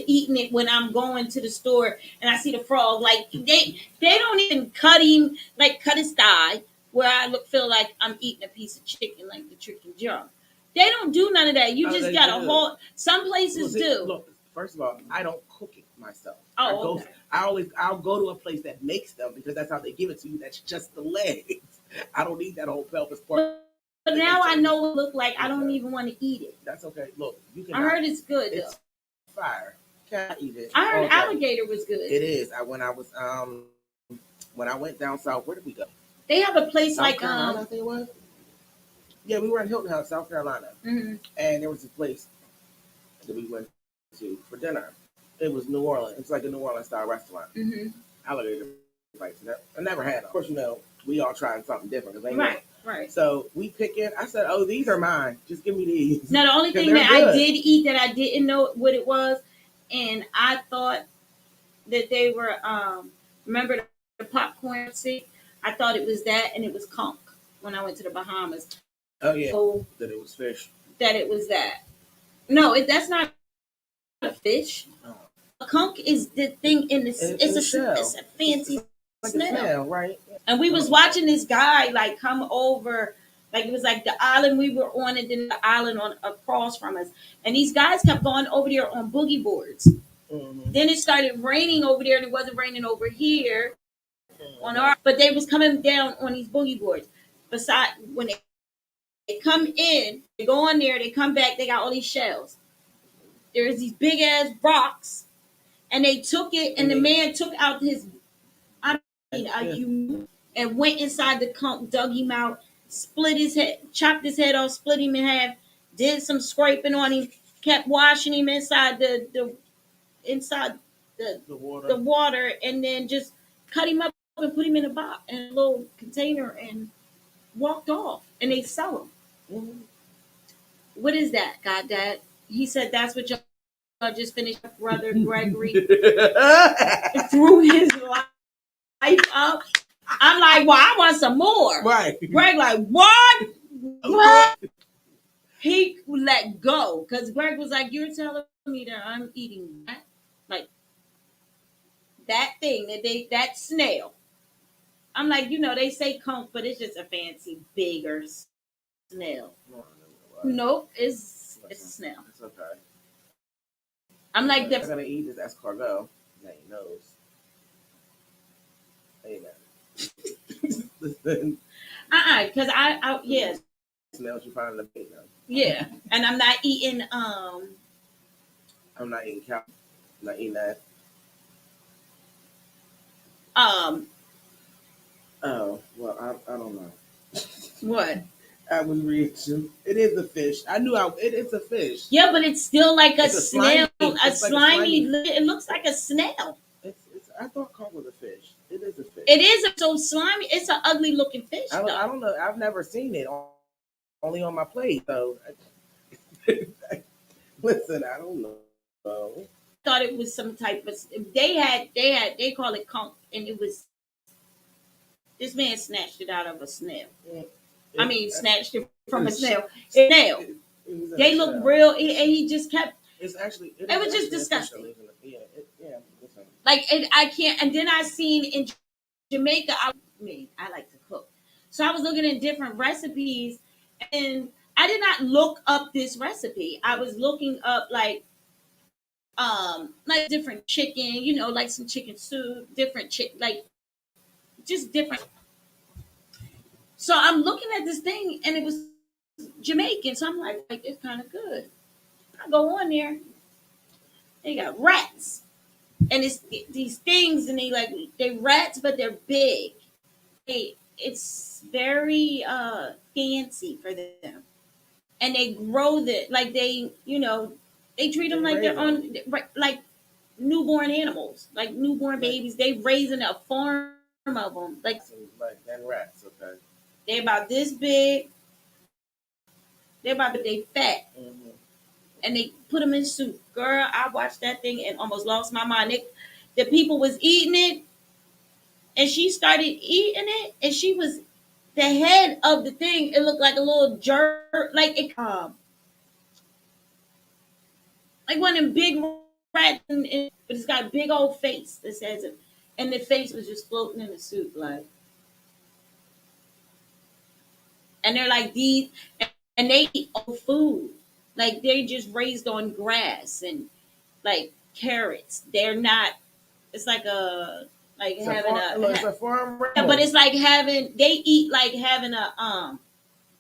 eating it when I'm going to the store and I see the frog. Like they don't even cut him, like cut his thigh where feel like I'm eating a piece of chicken, like the chicken jump. They don't do none of that. You just got a whole. Some places do. Look, first of all, I don't cook it myself. Oh, okay. I'll go to a place that makes them because that's how they give it to you. That's just the legs. I don't need that whole pelvis part. But now I know what it look like. I don't even want to eat it. That's okay. Look, you can. I heard it's good though. It's fire. Can't eat it. I heard alligator was good. It is. When I went down south, where did we go? They have a place South Carolina, I think it was. Yeah, we were in Hilton House, South Carolina, and there was a place that we went to for dinner. It was New Orleans. It's like a New Orleans style restaurant. Alligator bites. I never had them. Of course, we all trying something different because right. So we pick it. I said, "Oh, these are mine. Just give me these." Now the only thing that I did eat that I didn't know what it was, and I thought that they were remember the popcorn seed? I thought it was that, and it was conch when I went to the Bahamas. Oh yeah, so, that it was fish. That it was that. No, that's not a fish. Oh. A conch is the thing in the. It's a shell. It's a fancy snail, right? And we was watching this guy like come over. Like it was like the island we were on, and then the island across from us. And these guys kept going over there on boogie boards. Then it started raining over there, and it wasn't raining over here but they was coming down on these boogie boards. Besides, when they come in, they go on there, they come back, they got all these shells. There's these big ass rocks, and they took it, and the man took out his IQ and went inside the conch, dug him out, split his head, chopped his head off, split him in half, did some scraping on him, kept washing him inside the water, and then just cut him up and put him in a little container and walked off. And they sell them. What is that, God, Dad? He said that's what y'all just finished. Brother Gregory threw his life up. I'm like, well, I want some more. Right. Greg like, what? He let go because Greg was like, you're telling me that I'm eating that, like that thing that snail. I'm like, they say conch, but it's just a fancy bigger snail. Nope, it's a snail. It's okay. I'm like, I'm gonna eat this escargot. Now he knows. Amen. Listen. Because I yes. Snails you find in the bait now. Yeah, and I'm not eating. I'm not eating cow. I'm not eating that. Oh well, I don't know. What? I was reaching. It is a fish. I knew it is a fish. Yeah, but it's still like a snail. A slimy. It looks like a snail. I thought conch was a fish. It is a fish. It is so slimy. It's an ugly looking fish. I don't know. I've never seen it. Only on my plate. So, listen, I don't know. I thought it was some type of. They call it conch, and it was. This man snatched it out of a snail. Snatched it from a snail. Snail. They look real, and he just kept. It's actually. It was just disgusting. Yeah. I can't. And then I seen in Jamaica. I like to cook, so I was looking at different recipes, and I did not look up this recipe. I was looking up like different chicken, like some chicken soup, different just different. So I'm looking at this thing, and it was Jamaican. So I'm like it's kind of good. I go on there. They got rats, and it's these things, and they rats, but they're big. It's very fancy for them, and they grow that like they treat them like they're on like newborn animals, like newborn babies. They raising a farm of them. Like Like and rats, okay. they about this big. They're about to they fat. Mm-hmm. And they put them in soup. Girl, I watched that thing and almost lost my mind. The people was eating it, and she started eating it, and she was the head of the thing. It looked like a little jerk, like one of them big rats, but it's got a big old face that says it, and the face was just floating in the soup, like. And they're like these, and they eat old food, like they're just raised on grass and like carrots. They're not. It's like It's having it's a farm yeah, but animal. it's like having they eat like having a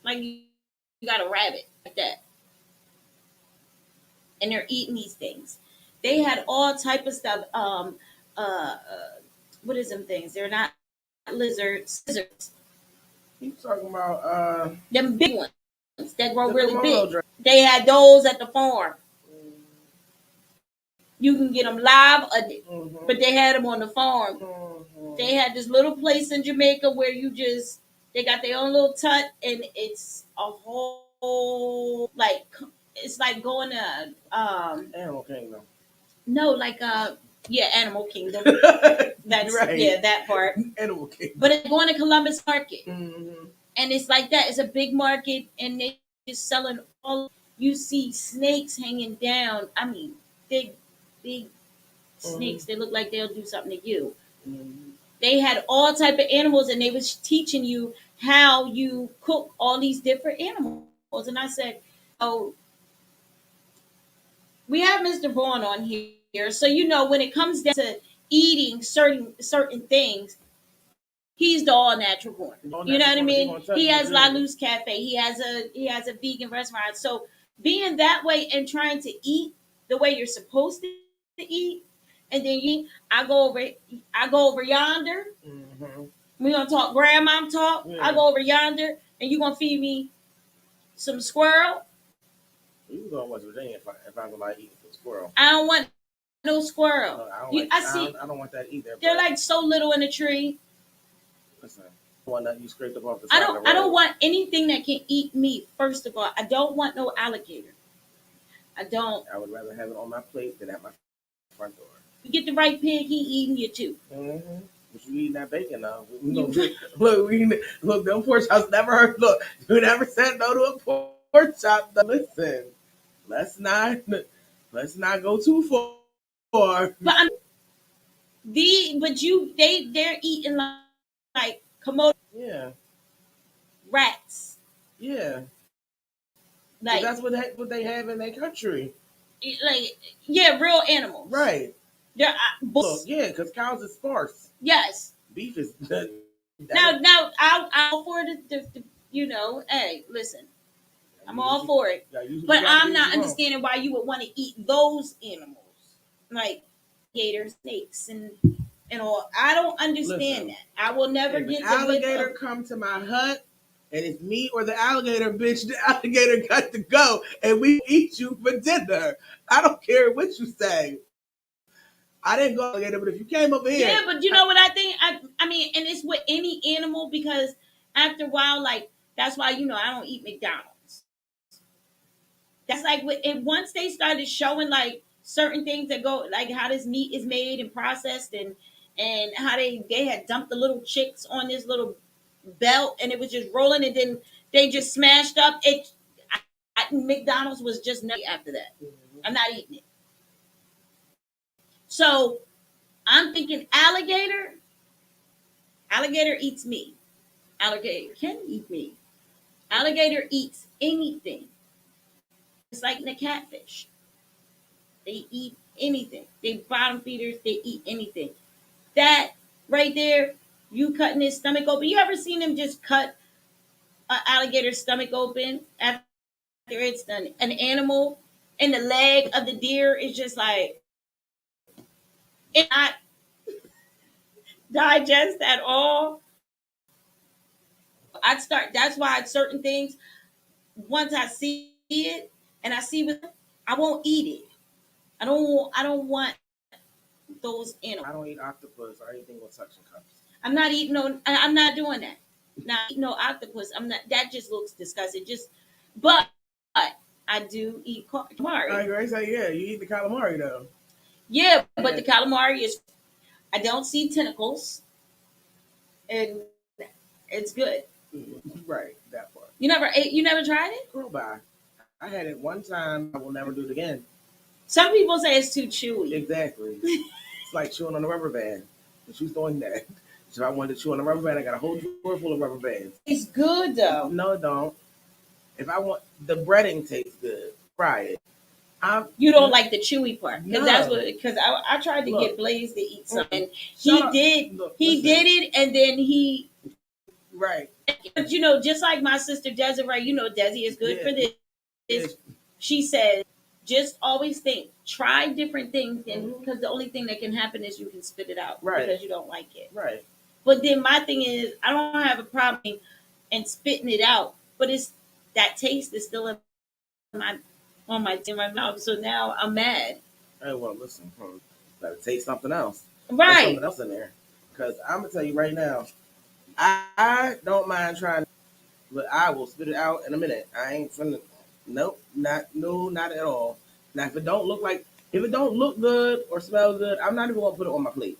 like you got a rabbit like that, and they're eating these things. They had all type of stuff. What is them things? They're not lizards. Scissors. You talking about Them big ones that grow the really Komodo big. dragon? They had those at the farm. You can get them live, Mm-hmm. but they had them on the farm. Mm-hmm. They had this little place in Jamaica where they got their own little tut, and it's a whole like it's like going to Animal Kingdom. no like yeah, Animal Kingdom. That's right. Yeah, that part. Animal Kingdom. But it's going to Columbus Market, Mm-hmm. and it's like that. It's a big market, and they just selling all. You see snakes hanging down. I mean, big snakes. They look like they'll do something to you. Mm-hmm. They had all type of animals, and they was teaching you how you cook all these different animals. And I said, oh, we have Mr. Vaughn on here, so when it comes down to eating certain things, he's the all natural born. You know what I mean? He has La Luz Cafe. He has a vegan restaurant. So being that way and trying to eat the way you're supposed to eat, and then I go over yonder. Mm-hmm. We gonna talk grandmom talk. Yeah. I go over yonder, and you gonna feed me some squirrel. You can go in West Virginia if I'm gonna eat some squirrel. I don't want no squirrel. No, I don't want that either. They're like so little in the tree. Listen, one that you scraped up off the I side of the don't. road. I don't want anything that can eat meat. First of all, I don't want no alligator. I don't. I would rather have it on my plate than at my front door. You get the right pig, he eating you too. Mm-hmm. But you eating that bacon though? Look, them pork chops never heard. Look, you never said no to a pork chop. Though. Listen, let's not go too far. But they're eating like Komodo Yeah, rats. yeah. Like That's what they have in their country. like yeah, real animals. Right. They're Look, yeah, because cows is sparse. yes. Beef is. Now I'll for the hey, listen, I'm all for it. But I'm not understanding why you would want to eat those animals. Like gators, snakes, and all. I don't understand that. I will never get the alligator come to my hut and it's me or the alligator, bitch. The alligator got to go and we eat you for dinner. I don't care what you say. I didn't go alligator, but if you came over here. Yeah, but you know what I think? I mean, and it's with any animal because after a while, like, that's why, I don't eat McDonald's. That's like, and once they started showing, like, certain things that go, like, how this meat is made and processed and how they had dumped the little chicks on this little belt and it was just rolling and then they just smashed up. McDonald's was just nothing after that. I'm not eating it. So I'm thinking alligator eats me. Alligator can eat me. Alligator eats anything. It's like the catfish. They eat anything. They bottom feeders. They eat anything. That right there, you cutting his stomach open. You ever seen them just cut an alligator's stomach open after it's done? An animal and the leg of the deer is just like it not digest at all. That's why certain things, once I see it and I see what I won't eat it. I don't want those I animals. don't eat octopus or anything with suction cups. I'm not eating no. I'm not doing that. Not eating no octopus. I'm not. That just looks disgusting. Just, but I do eat I calamari. agree. So yeah, you eat the calamari though. Yeah, but the calamari is. I don't see tentacles, and it's good. Right, that part. You never ate. You never tried it. Girl, bye. I had it one time. I will never do it again. Some people say it's too chewy. Exactly. It's like chewing on a rubber band. And she's doing that. So if I wanted to chew on a rubber band, I got a whole drawer full of rubber bands. It's good though. No, it don't. If I want the breading tastes good, fry it. I'm You don't like the chewy part because No. that's what. Because I tried to Look. get Blaze to eat something. Shut He up. did. Look, He listen. did it, and then he. Right. But you know, just like my sister Desiree, you know, Desi is good Yeah. for this. Yes. She says, just always think, try different things, and Mhm. because the only thing that can happen is you can spit it out Right. because you don't like it. Right. But then my thing is, I don't have a problem in spitting it out, but it's that taste is still my in my mouth. So now I'm mad. Hey, well, listen. Better take something else. There's Right. something else in there. Because I'm gonna tell you right now, I don't mind trying, but I will spit it out in a minute. I ain't finna. Nope, not at all. Now, if it don't look good or smell good, I'm not even gonna put it on my plate.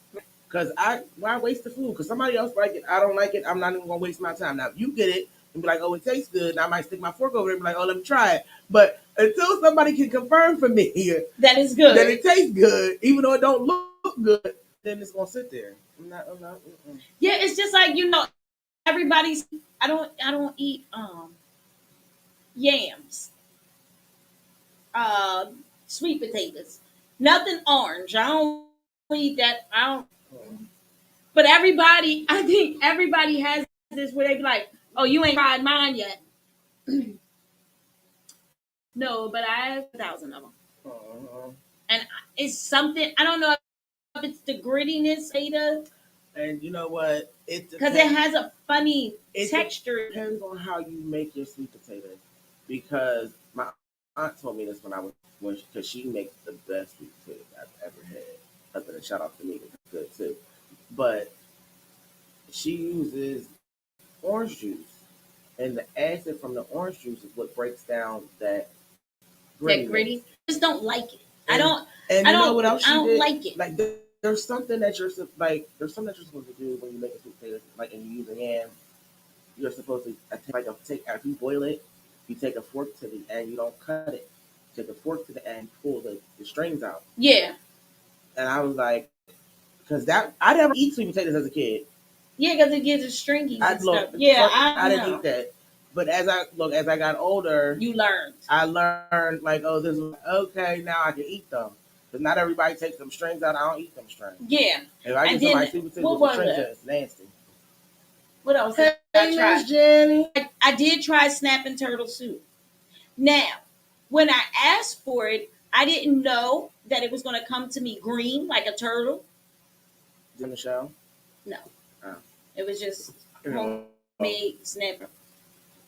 Cause why waste the food? Cause somebody else like it, I don't like it. I'm not even gonna waste my time. Now, if you get it and be like, oh, it tastes good, and I might stick my fork over it and be like, oh, let me try it. But until somebody can confirm for me That is good. that it tastes good, even though it don't look good, then it's gonna sit there. I'm not. Yeah, it's just like everybody's. I don't eat yams, uh, sweet potatoes, nothing orange. I don't eat that. I don't. But everybody, I think everybody has this where they be like, "Oh, you ain't tried mine yet." No, but I have 1,000 of them, and it's something I don't know if it's the grittiness, Ada, And you know what? because it has a funny texture. Depends on how you make your sweet potatoes. Because my aunt told me this because she makes the best sweet potatoes I've ever had. Other than shout out to me, it's good too. But she uses orange juice, and the acid from the orange juice is what breaks down that That grittiness. gritty, I just don't like it. And, I don't. And I you know don't. what else I she don't did? like it. Like there's something that you're supposed to do when you make a sweet potato, like and you use a yam. You're supposed to take after you boil it, you take a fork to the end, you don't cut it. Take a fork to the end, pull the strings out. Yeah. And I was like, because that I never eat sweet potatoes as a kid. Yeah, because it gives it stringy and stuff. I didn't eat that. But as I got older, you learned. I learned like, oh, this is okay. Now I can eat them. But not everybody takes them strings out. I don't eat them strings. Yeah. If I get somebody sweet potatoes with strings, it's nasty. What else? Hey, Miss Jenny. I did try snapping turtle soup. Now, when I asked for it, I didn't know that it was going to come to me green like a turtle. In the show? No. Oh. It was just homemade snapper.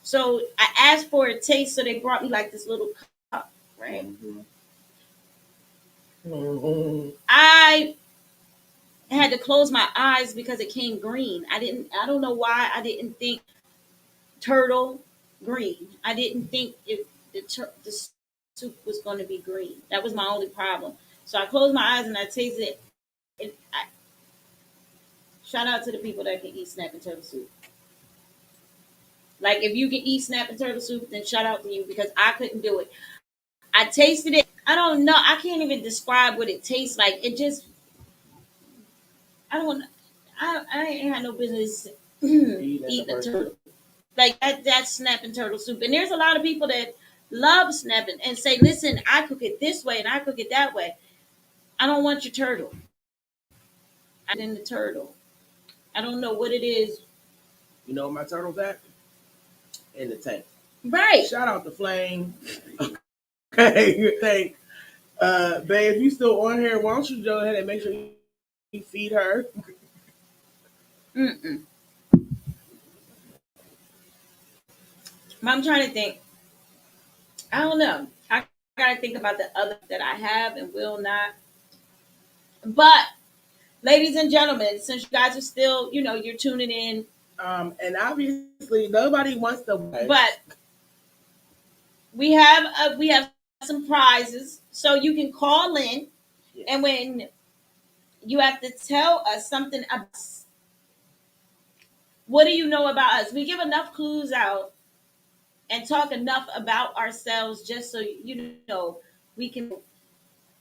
So I asked for a taste, so they brought me like this little cup, right? Mm-hmm. I had to close my eyes because it came green. I don't know why I didn't think turtle green. I didn't think the soup was going to be green. That was my only problem. So I closed my eyes and I tasted it. Shout out to the people that can eat snap and turtle soup. Like if you can eat snap and turtle soup, then shout out to you because I couldn't do it. I tasted it. I don't know. I can't even describe what it tastes like. It just, I don't. I ain't had no business eating a turtle. Like that's snapping turtle soup. And there's a lot of people that love snapping and say, listen, I cook it this way and I cook it that way. I don't want your turtle. I'm in the turtle. I don't know what it is. You know where my turtle's at? In the tank. Right. Shout out to Flame. Okay, tank. Babe, if you still on here, why don't you go ahead and make sure you feed her? Mm-mm. I'm trying to think. I don't know. I gotta think about the other that I have and will not. But ladies and gentlemen, since you guys are still, you're tuning in. And obviously nobody wants to win. But we have some prizes, so you can call in, Yes. and when you have to tell us something about us. What do you know about us? We give enough clues out and talk enough about ourselves just so we can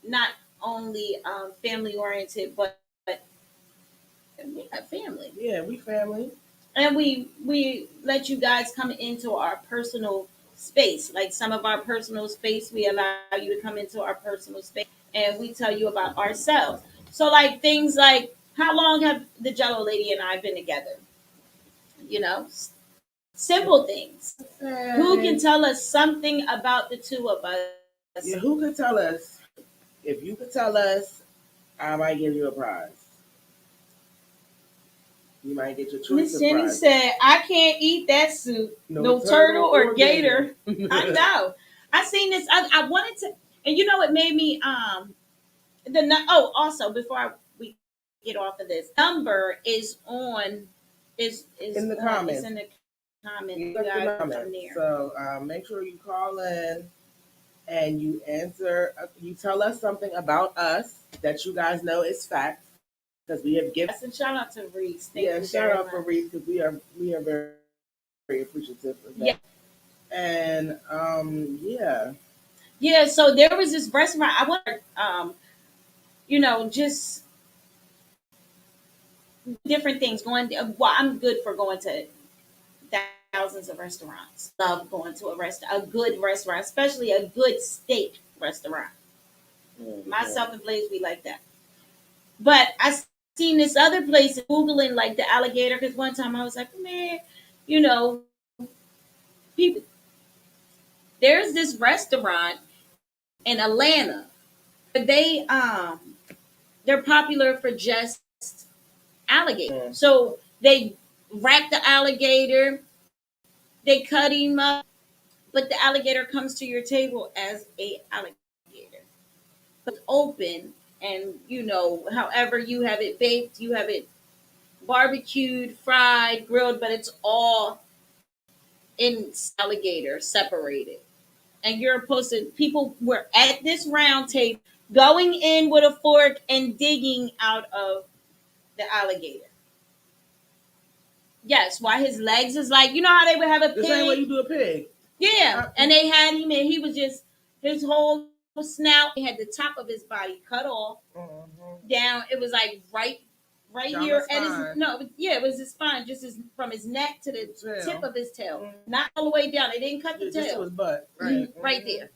not only family oriented, but we have family. Yeah, we family. And we let you guys come into our personal space. Like some of our personal space, we allow you to come into our personal space, and we tell you about ourselves. So like things like, how long have the Jellolady and I been together? You know, simple things. Who can tell us something about the two of us? Yeah, who could tell us? If you could tell us, I might give you a prize. You might get your choice Miss of Jenny prize. said, "I can't eat that soup. No turtle or gator." I know. I seen this. I wanted to, and it made me also before we get off of this, number is on is in the on, comments. It's in the comments. You You got the guys comments. from there. So make sure you call in and you answer. You tell us something about us that you guys know is fact, because we have given. Yes, and shout out to Reese. Thank Yeah, you shout very out for much. Reese, because we are very, very appreciative of that. Yeah. And yeah. Yeah, so there was this restaurant. I went, just different things going. Well, I'm good for going to thousands of restaurants. Love going to a good restaurant, especially a good steak restaurant. Mm-hmm. Myself and Blaze, we like that. But I seen this other place googling like the alligator, because one time I was like, man, you know, people. There's this restaurant in Atlanta. They're popular for just alligator. Mm-hmm. So they wrap the alligator, they cut him up, but the alligator comes to your table as a alligator. But it's open, and however you have it baked, you have it barbecued, fried, grilled, but it's all in alligator separated. And you're supposed to, people were at this round table going in with a fork and digging out of the alligator. Yes, why his legs is like, how they would have a pig. The same way you do a pig. Yeah, and they had him, and he was just his whole snout. He had the top of his body cut off down. It was like right down here at his it was his spine, just from his neck to the tip of his tail, not all the way down. They didn't cut the tail, just to his butt, right, right there,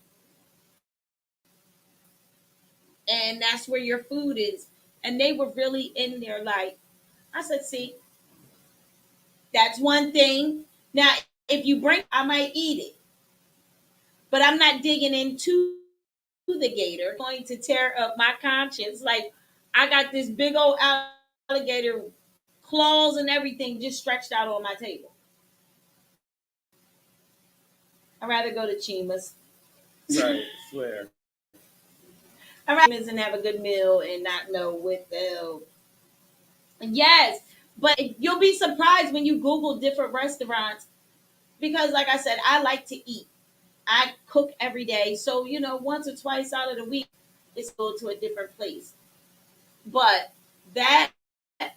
and that's where your food is. And they were really in there, like I said, see, that's one thing. Now, if you bring, I might eat it, but I'm not digging into the gator. Going to tear up my conscience. Like, I got this big old alligator claws and everything just stretched out on my table. I'd rather go to Chima's. Right, swear. I'd rather Chima's and have a good meal and not know what the hell. Yes, but you'll be surprised when you Google different restaurants, because, like I said, I like to eat. I cook every day, so once or twice out of the week, it's go to a different place. But that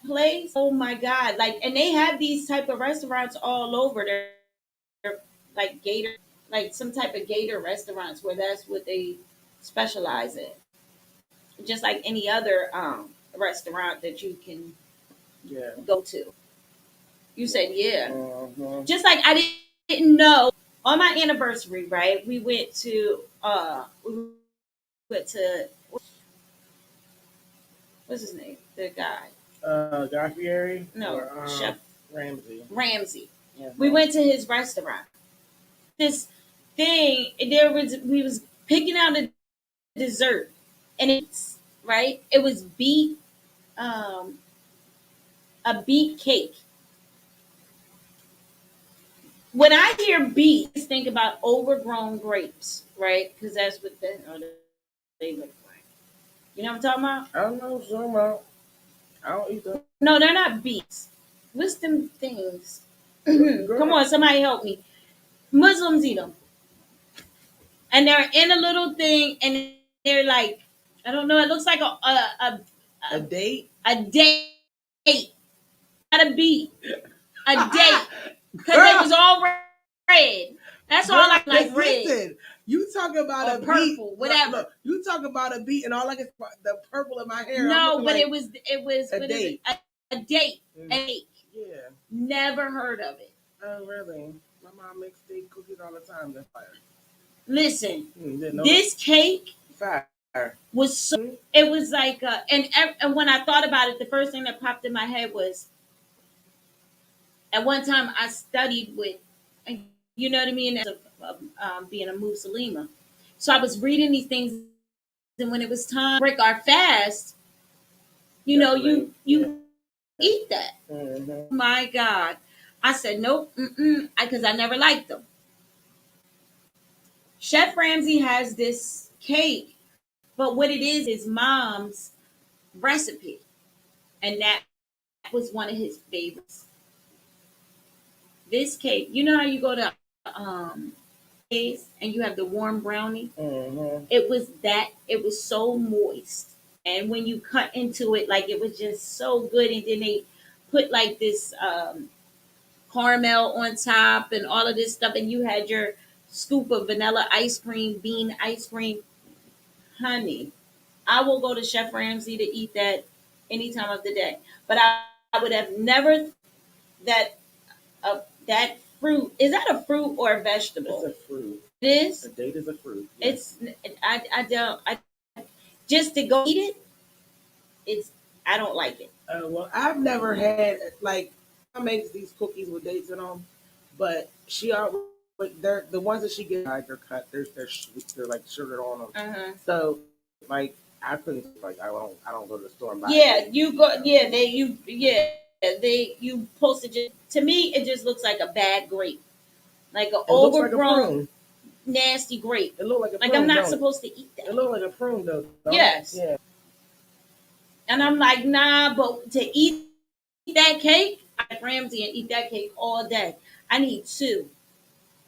place, oh my god! Like, and they have these type of restaurants all over. They're like gator, like some type of gator restaurants where that's what they specialize in. Just like any other restaurant that you can go to. You said yeah. Just like I didn't know on my anniversary, right? We went to what's his name? The guy. Guy Fieri? No, or, Chef Ramsay. We went to his restaurant. This thing, we was picking out a dessert, and it's right. It was a beet cake. When I hear beet, I just think about overgrown grapes, right? Because that's what they look like. You know what I'm talking about? I don't know, so about. I don't eat them. No, they're not beets. What's them things? Girl. Come on, somebody help me. Muslims eat them, and they're in a little thing, and they're like, I don't know. It looks like A date? a date, not a beet, a date, because it was all red. That's all I like. Red. Listen, you talk about or a purple, beat, whatever. Look, you talk about a beat, and all I get the purple in my hair. No, but like it was a date. A date. Mm. A date. Yeah. Never heard of it. Oh, really? My mom makes steak cookies all the time. That's fire. Listen, this cake fire was so. It was like, and when I thought about it, the first thing that popped in my head was, at one time I studied with, you know what I mean, as being a Muslima. So I was reading these things, and when it was time to break our fast, you know, you eat that. Mm-hmm. My God. I said, nope, because I never liked them. Chef Ramsay has this cake, but what it is mom's recipe. And that was one of his favorites. This cake, you know how you go to and you have the warm brownie? Mm-hmm. It was so moist. And when you cut into it, like it was just so good. And then they put like this caramel on top and all of this stuff, and you had your scoop of vanilla ice cream, bean ice cream. Honey, I will go to Chef Ramsay to eat that any time of the day. But I would have never that that fruit, is that a fruit or a vegetable? It's a fruit. It is. A date is a fruit. Yes. It's I don't just to go eat it. It's I don't like it. Well, I've never had like I makes these cookies with dates in them, but she always they're the ones that she gets like they're cut. They're sweet. They're like sugared on them. Uh-huh. So like I couldn't like I don't go to the store and buy. Yeah, you go. Yeah, they you posted it. To me, it just looks like a bad grape, like an overgrown, like nasty grape. It looked like a prune. Like I'm not supposed to eat that. It looked like a prune though. Yes. Yeah. And I'm like, nah, but to eat that cake, I like Ramsay and eat that cake all day. I need two.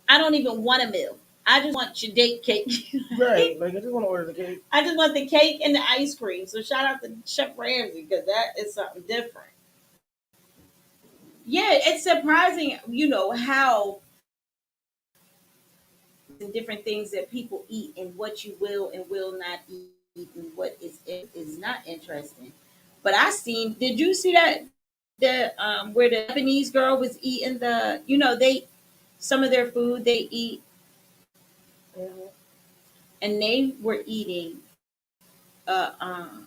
I don't even want a meal. I just want your date cake. Right. Like I just want to order the cake. I just want the cake and the ice cream. So shout out to Chef Ramsay because that is something different. Yeah, it's surprising, how different things that people eat and what you will and will not eat and what is not interesting. But did you see that where the Japanese girl was eating some of their food they eat, Mm-hmm. and they were eating an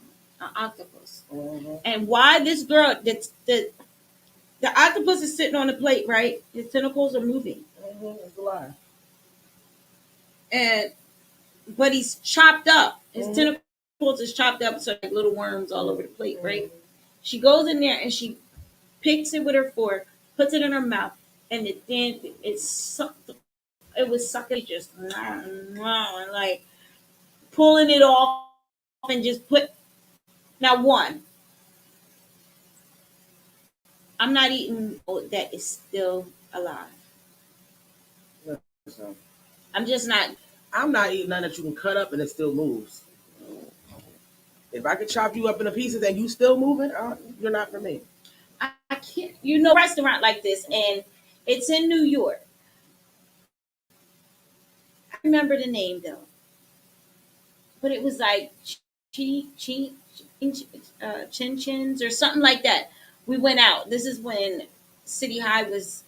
octopus. Mm-hmm. And why this girl the octopus is sitting on the plate, right? His tentacles are moving. Mm-hmm. It's a lie. But he's chopped up. His Mm-hmm. tentacles is chopped up, so like little worms all over the plate, right? She goes in there and she picks it with her fork, puts it in her mouth, and it was sucking just and like pulling it off and just put. Now one, I'm not eating that is still alive. So, I'm just not. I'm not eating nothing that you can cut up and it still moves. If I could chop you up into pieces and you still moving, you're not for me. I can't. Restaurant like this, and it's in New York. I remember the name though, but it was like Chin Chins or something like that. We went out. This is when City High was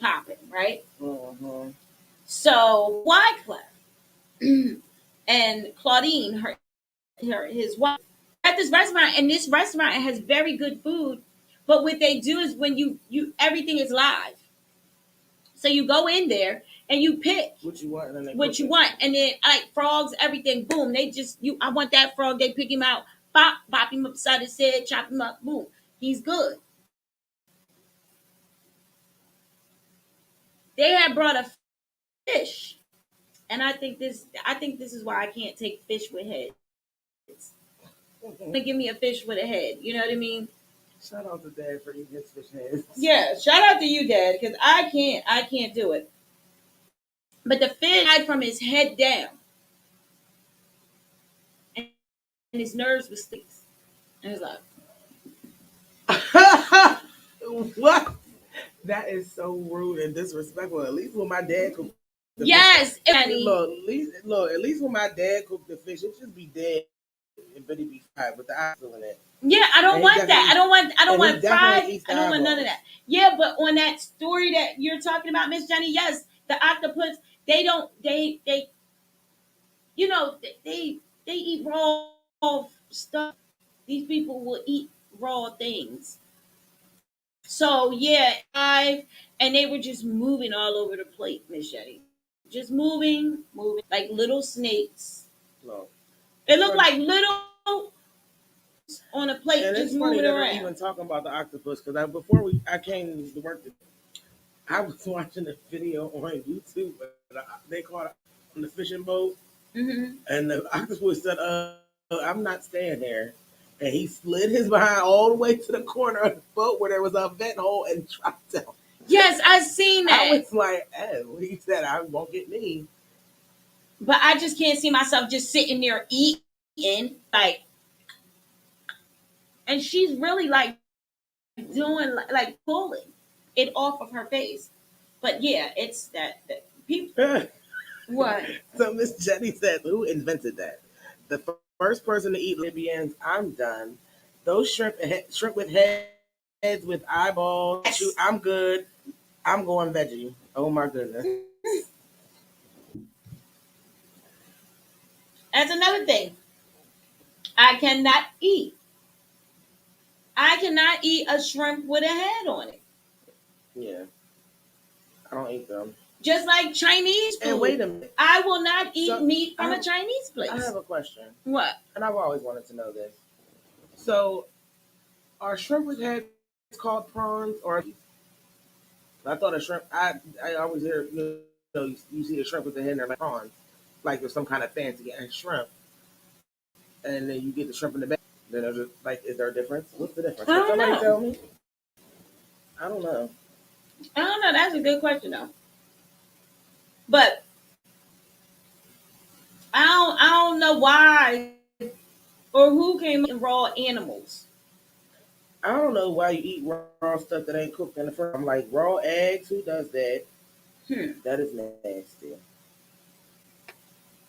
popping, right? Mm-hmm. So Wyclef and Claudine, his wife, at this restaurant, and this restaurant has very good food. But what they do is when you everything is live, so you go in there and you pick what you want, and then like frogs, everything, boom. They just I want that frog. They pick him out, bop him upside his head, chop him up, boom. He's good. They had brought a fish, and I think this is why I can't take fish with heads. They give me a fish with a head. You know what I mean? Shout out to Dad for eating his fish heads. Yeah, shout out to you, Dad, because I can't do it. But the fish died from his head down, and his nerves was sticks. And it's like, What? That is so rude and disrespectful. At least when my dad cooked the fish, yes, Eddie. at least when my dad cooked the fish, it should be dead and Betty be fried with the eyes still in it. Yeah, I don't And he want that. I definitely don't want. I don't and he want fried. definitely eats the I don't want none of eyeballs. that. Yeah, but on that story that you're talking about, Miss Jenny, yes, the octopus. They don't. They. You know, they eat raw stuff. These people will eat raw things. So yeah, and they were just moving all over the plate, Miss Jenny. Just moving like little snakes. No. It It's looked funny. like little on a plate, And just it's funny moving that we're around. even talking about the octopus because before I came to work, I was watching a video on YouTube. They caught it on the fishing boat, Hmm. and the octopus said, I'm not staying here." And he slid his behind all the way to the corner of the boat where there was a vent hole and dropped down. Yes, I've seen I that. was like, "Oh," he said, "I won't get me." But I just can't see myself just sitting there eating like, and she's really like doing like pulling it off of her face. But yeah, it's that people. What? So Miss Jenny said, "Who invented that? The first person to eat Libyans. I'm done. Those shrimp with heads with eyeballs. Shoot, Yes. I'm good. I'm going veggie. Oh my goodness." That's another thing. I cannot eat. I cannot eat a shrimp with a head on it. Yeah, I don't eat them. Just like Chinese And wait food. a minute. I will not eat So meat from I, a Chinese I place. have a question, What? and I've always wanted to know this. So, are shrimp with heads called prawns, or I thought a shrimp? I always hear you see the shrimp with the head and they're like prawns, like there's some kind of fancy shrimp, and then you get the shrimp in the bag. Then there's like, is there a difference? What's the difference? I Can don't somebody know. tell me? I don't know. I don't know. That's a good question though. But I don't know why or who came up with raw animals. I don't know why you eat raw stuff that ain't cooked in the first. I'm like raw eggs. Who does that? Hmm. That is nasty.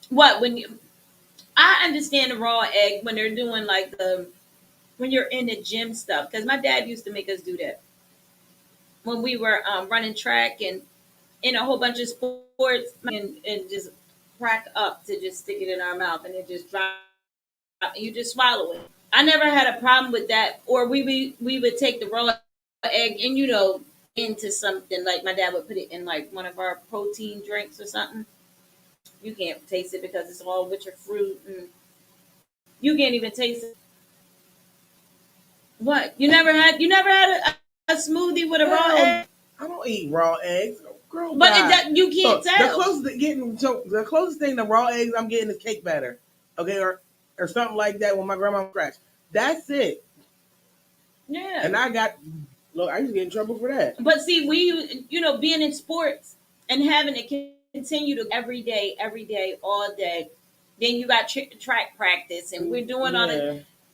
What when you? I understand the raw egg when they're doing like the when you're in the gym stuff because my dad used to make us do that when we were running track and in a whole bunch of sports and just crack up to just stick it in our mouth and it just drop. You just swallow it. I never had a problem with that. Or we would take the raw egg and into something like my dad would put it in like one of our protein drinks or something. You can't taste it because it's all with your fruit and you can't even taste it. What? You never had a smoothie with a raw Hell, egg? I don't eat raw eggs. Girl, But bye. you can't Look, the tell. closest the closest thing to raw eggs I'm getting is cake batter, okay, or something like that when my grandma scratched. That's it. Yeah. And I used to get in trouble for that. But see, being in sports and having to continue to every day, all day. Then you got track practice, and we're doing all it.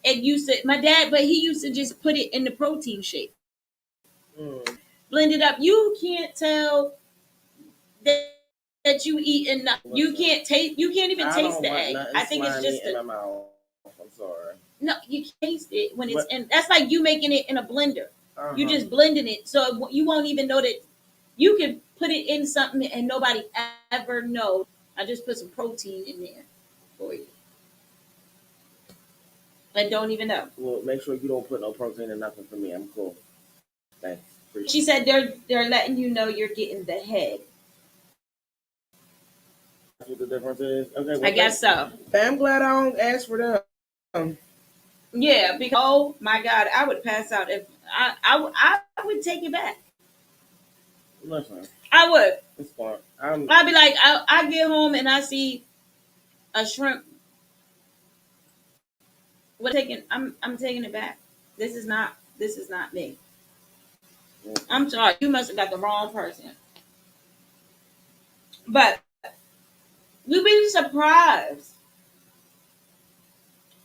Yeah. It used to my dad, but he used to just put it in the protein shake, Mm. blend it up. You can't tell that you eat enough. You Listen, can't taste. You can't even I taste don't the want egg. nothing I think it's slimy just in my mouth. I'm sorry. no. You can taste it when it's But in. That's like you making it in a blender. You uh-huh. just blending it, so you won't even know that you can put it in something and nobody ever know. I just put some protein in there for you and don't even know. Well, make sure you don't put no protein in nothing for me. I'm cool. Thanks. She said they're letting you know you're getting the head. That's what the difference is. Okay, well, I guess so. I'm glad I don't ask for them. Yeah, because oh my God, I would pass out if I would take it back. Listen, I would. it's fine. I'd be like, I get home and I see a shrimp. What taking? I'm taking it back. This is not This is not me. I'm sorry, you must have got the wrong person. But you'd be surprised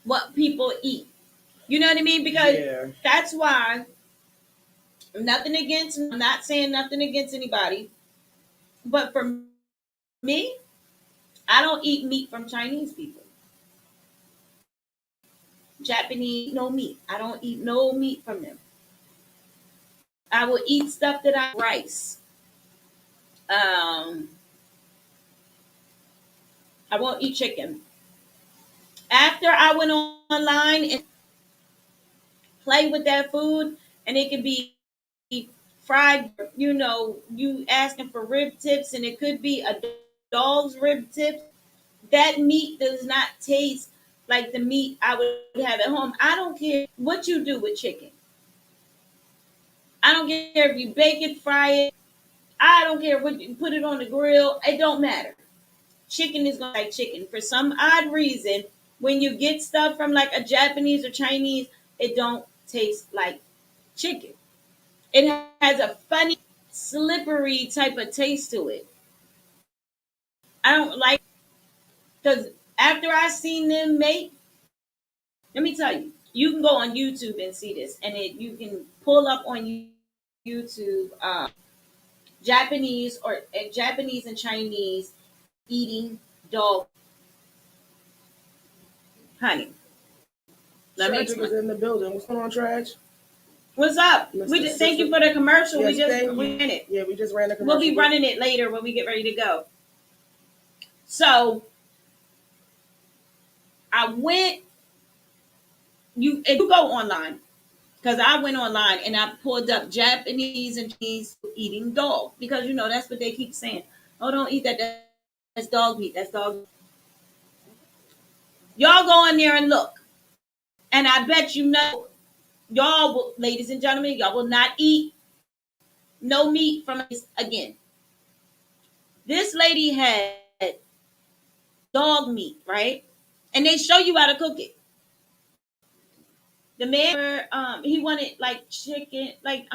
what people eat. You know what I mean? Because that's why nothing against, I'm not saying nothing against anybody, but for me, I don't eat meat from Chinese people. Japanese, no meat. I don't eat no meat from them. I will eat stuff that I rice. Um, I won't eat chicken. After I went online and play with that food, and it could be fried, you asking for rib tips, and it could be a dog's rib tip. That meat does not taste like the meat I would have at home. I don't care what you do with chicken. I don't care if you bake it, fry it. I don't care what you put it on the grill. It don't matter. Chicken is going to like chicken. For some odd reason, when you get stuff from like a Japanese or Chinese, it don't taste like chicken. It has a funny, slippery type of taste to it. I don't like, because after I seen them make, let me tell you, you can go on YouTube and see this, and you can pull up on YouTube Japanese and Chinese eating dog. Honey, let me Tragic is explain. in the building. What's going on, Trag? What's up? Mr. Thank you for the commercial. Yes, We ran it. Yeah, we just ran the commercial. We'll be running it later when we get ready to go. So I went. If you go online, because I went online and I pulled up Japanese and Chinese eating dog, because that's what they keep saying. Oh, don't eat that. That's dog meat. That's dog meat. Y'all go in there and look, and I bet y'all will, ladies and gentlemen, y'all will not eat no meat from this again. This lady had dog meat, right? And they show you how to cook it. The man, he wanted like chicken, like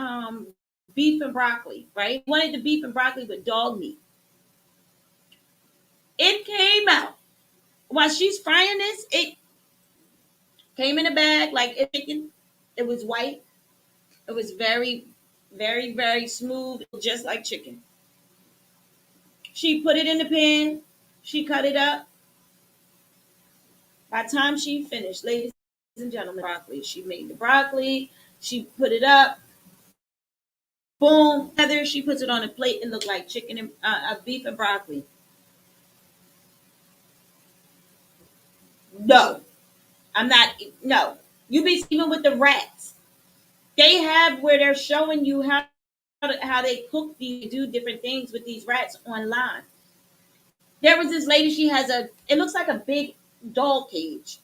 beef and broccoli, right? He wanted the beef and broccoli with dog meat. It came out while she's frying this. It came in a bag like a chicken. It was white. It was very, very, very smooth, just like chicken. She put it in the pan. She cut it up. By the time she finished, ladies and gentlemen, broccoli. She made the broccoli. She put it up. Boom. Heather, she puts it on a plate and look like chicken and beef and broccoli. No, I'm not. No, you be even with the rats. They have where they're showing you how they cook these, do different things with these rats online. There was this lady. She has it looks like a big dog cage,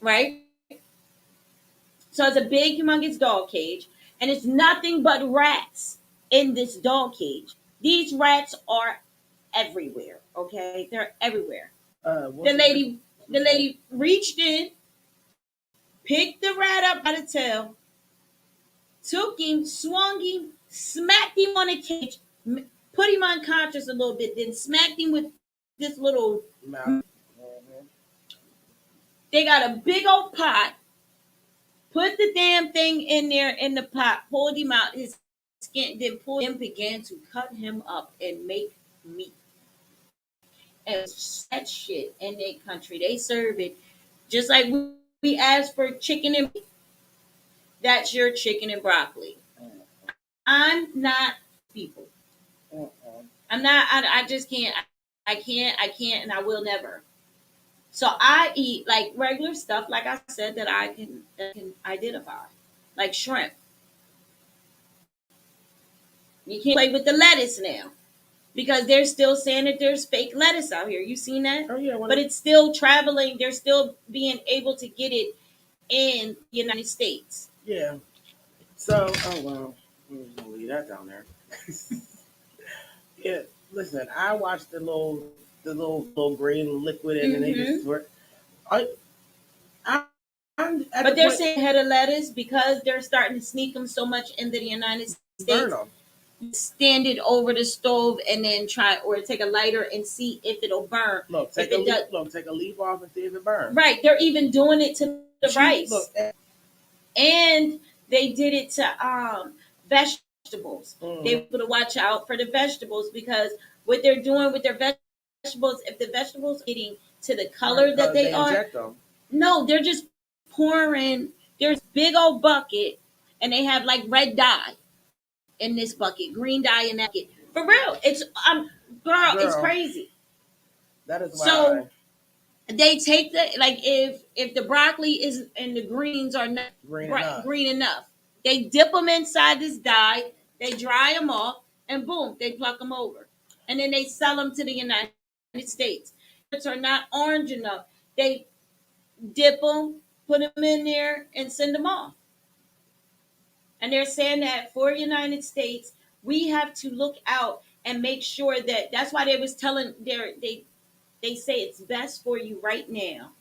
right? So it's a big, humongous dog cage, and it's nothing but rats in this dog cage. These rats are everywhere. Okay, they're everywhere. The lady reached in, picked the rat up by the tail, took him, swung him, smacked him on the cage, put him unconscious a little bit, then smacked him with this little mouth. Mm-hmm. They got a big old pot. Put the damn thing in there in the pot, pulled him out his skin, then pulled him, began to cut him up and make meat. And that shit in their country, they serve it just like we ask for chicken and meat. That's your chicken and broccoli. I'm not people. I'm not. I just can't. I can't, and I will never. So I eat like regular stuff, like I said, that I can identify, like shrimp. You can't play with the lettuce now because they're still saying that there's fake lettuce out here. You seen that? Oh yeah. But it's still traveling. They're still being able to get it in the United States. Yeah. So, oh well, I'm gonna leave that down there. Yeah. Listen, I watched the little green liquid, and then they just I, But they're saying head of lettuce because they're starting to sneak them so much into the United States. Burn them. Stand it over the stove and then try or take a lighter and see if it'll burn. Look, take a leaf off and see if it burns. Right, they're even doing it to the rice. Look, and they did it to vegetables. They put to watch out for the vegetables because what they're doing with their vegetables, if the vegetables are getting to the color that they are, no, they're just pouring. There's big old bucket, and they have like red dye in this bucket, green dye in that bucket. For real, it's girl, it's crazy. That is why. So they take the if the broccoli is and the greens are not green enough, they dip them inside this dye. They dry them off, and boom, they pluck them over, and then they sell them to the United States. If are not orange enough, they dip them, put them in there, and send them off. And they're saying that for United States, we have to look out and make sure that that's why they was telling they say it's best for you right now,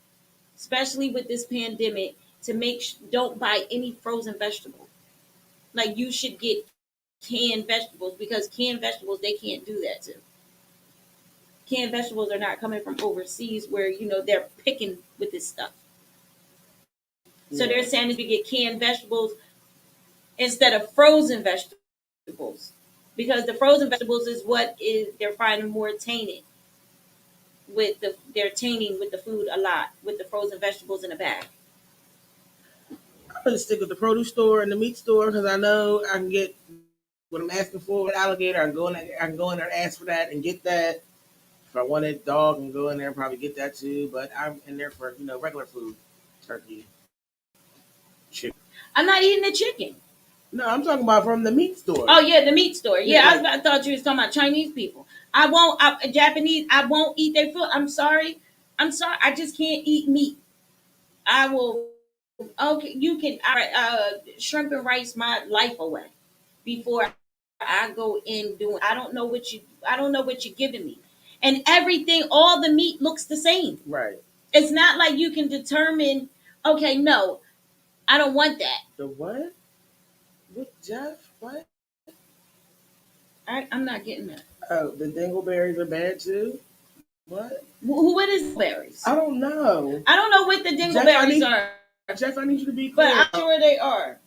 especially with this pandemic, to don't buy any frozen vegetables. Like you should get canned vegetables because canned vegetables they can't do that too. Canned vegetables are not coming from overseas where they're picking with this stuff. So they're saying if you get canned vegetables instead of frozen vegetables, because the frozen vegetables is what is they're finding more tainted they're tainting with the food a lot with the frozen vegetables in a bag. I'm gonna stick with the produce store and the meat store because I know I can get what I'm asking for with alligator. I can go in there and ask for that and get that. If I wanted dog, I can go in there and probably get that too. But I'm in there for regular food, turkey, chicken. I'm not eating the chicken. No, I'm talking about from the meat store. Oh yeah, the meat store. Yeah, I thought you was talking about Chinese people. Japanese. I won't eat their food. I'm sorry. I just can't eat meat. I will. Okay, you can. Shrimp and rice my life away before I go in doing. I don't know what you're giving me, and everything. All the meat looks the same. Right. It's not like you can determine. Okay, no, I don't want that. The what? With Jeff? What? I'm not getting that. Oh, the dingleberries are bad too? What? What is berries? I don't know. I don't know what the dingleberries are. Jeff, I need you to be clear. But I'm sure they are.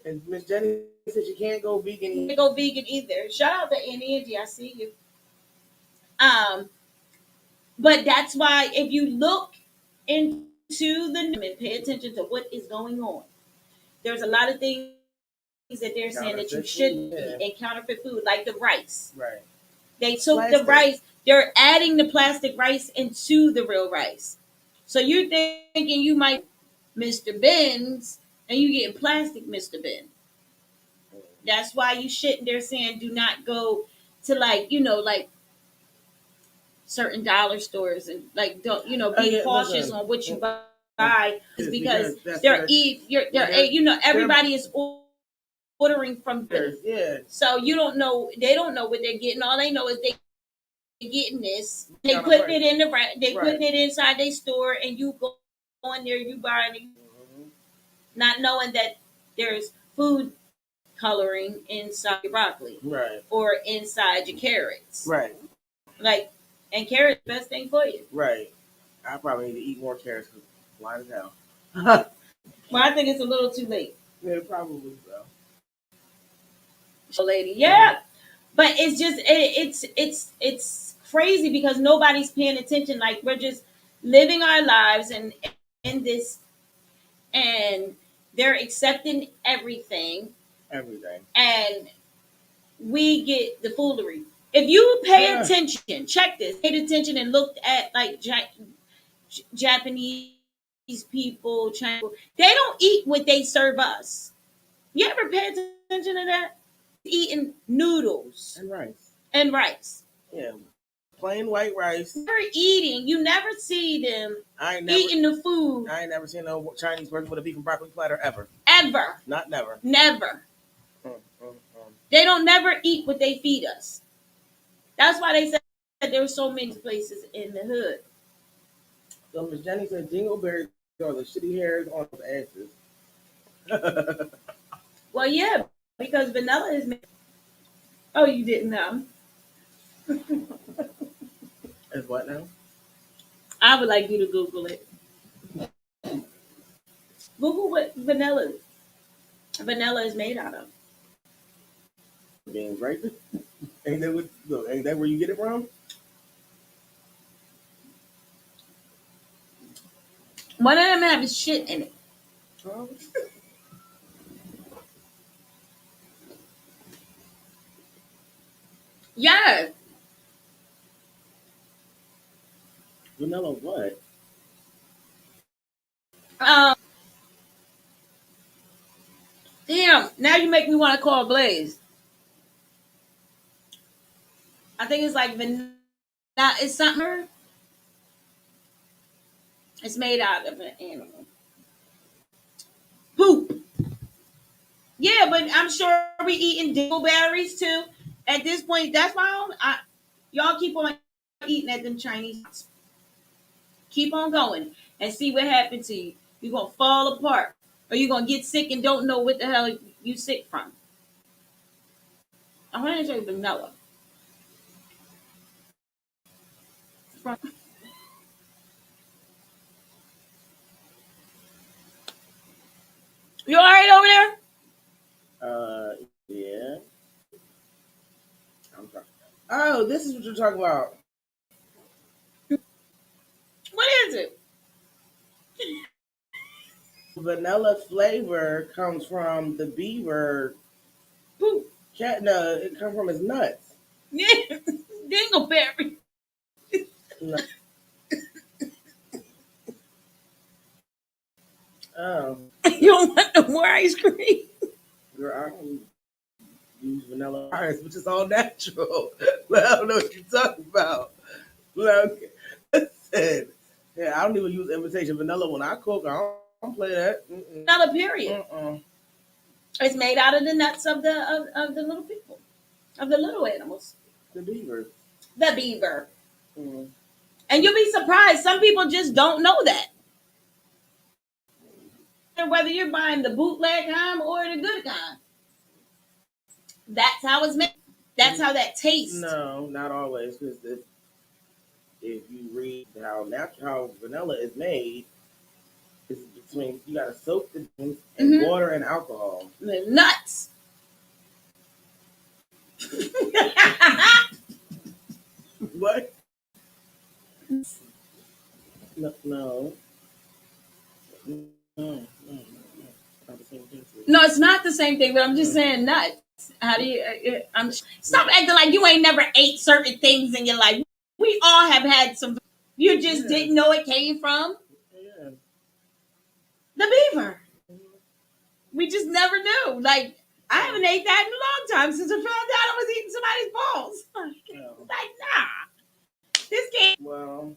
And Miss Jenny said you can't go vegan. You can't go vegan either. Shout out to Angie. I see you. But that's why if you look into the pay attention to what is going on. There's a lot of things that they're saying that you shouldn't eat in counterfeit food, like the rice. Right. They took the rice. They're adding the plastic rice into the real rice. So you're thinking you might Mr. Ben's and you getting plastic Mr. Ben. That's why you shouldn't. They're saying do not go to like certain dollar stores and don't be cautious on what you buy because everybody is ordering from them. Yeah. So you don't know. They don't know what they're getting. All they know is they getting this. They putting it in putting it inside their store, and you go in there, you buying it, not knowing that there's food coloring inside your broccoli, right, or inside your carrots, right. And carrots best thing for you, right. I probably need to eat more carrots. Blind as hell. Well, I think it's a little too late. Yeah, probably so. Jellolady, yeah, but it's just it's crazy because nobody's paying attention. Like we're just living our lives and in this, and they're accepting everything, and we get the foolery. If you pay attention, check this. Paid attention and looked at Japanese people, Chinese people, they don't eat what they serve us. You ever pay attention to that? Eating noodles and rice. Yeah, plain white rice. They're eating. You never see them eating the food. I ain't never seen no Chinese person with a beef and broccoli platter ever. Ever. Not never. Never. They don't never eat what they feed us. That's why they said that there's so many places in the hood. So Miss Jenny said dingleberries or the shitty hairs on the asses. Well, yeah, because vanilla is made. Oh, you didn't know? Is what now? I would like you to Google it. Google what vanilla is made out of. Beans, right? Ain't that what? Look, ain't that where you get it from? One of them have shit in it. Huh? Yeah. Vanilla what? Um. Damn. Now you make me want to call Blaze. I think it's like vanilla. It's something. It's made out of an animal poop. Yeah, but I'm sure we eating dingleberries too. At this point, that's why y'all keep on eating at them Chinese. Keep on going and see what happens to you. You're gonna fall apart, or you're gonna get sick and don't know what the hell you sick from. I want to say vanilla. From you all right over there? Yeah. I'm sorry. Oh, this is what you're talking about. What is it? Vanilla flavor comes from the beaver. Poop. Cat, no, it comes from his nuts. Yeah, dingleberry. No. Oh, You don't want no more ice cream. girl, I don't use vanilla ice, which is all natural. But I don't know what you're talking about. Look, listen. Yeah, I don't even use imitation vanilla when I cook. I don't play that. Vanilla, period. It's made out of the nuts of the little people, of the little animals. The beaver. The beaver. Mm. And you'll be surprised. Some people just don't know that. Whether you're buying the bootleg kind or the good kind. That's how it's made. That's how that tastes. No, not always. Because if you read how vanilla is made, it's between you got to soak the beans in water and alcohol. The nuts. What? No, no. No, it's not the same thing, but I'm just saying nuts. How do you? Stop acting like you ain't never ate certain things in your life. We all have had some. You just didn't know it came from the beaver. We just never knew. Like I haven't ate that in a long time since I found out I was eating somebody's balls. Like nah, this can't. Well,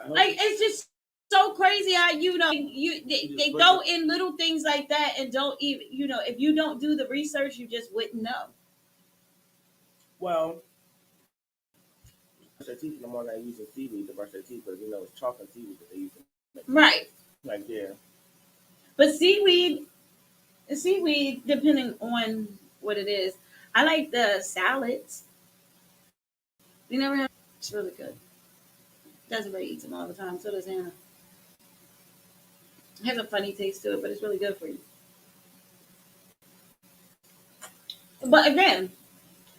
Like it's just so crazy how they go in little things like that and don't even if you don't do the research you just wouldn't know. Well, brush their teeth no more than using seaweed to brush their teeth, but it's chalk and seaweed that they use. Right. Like But seaweed, depending on what it is, I like the salads. You never have. It's really good. Everybody eats them all the time. So does Hannah. It has a funny taste to it, but it's really good for you. But again,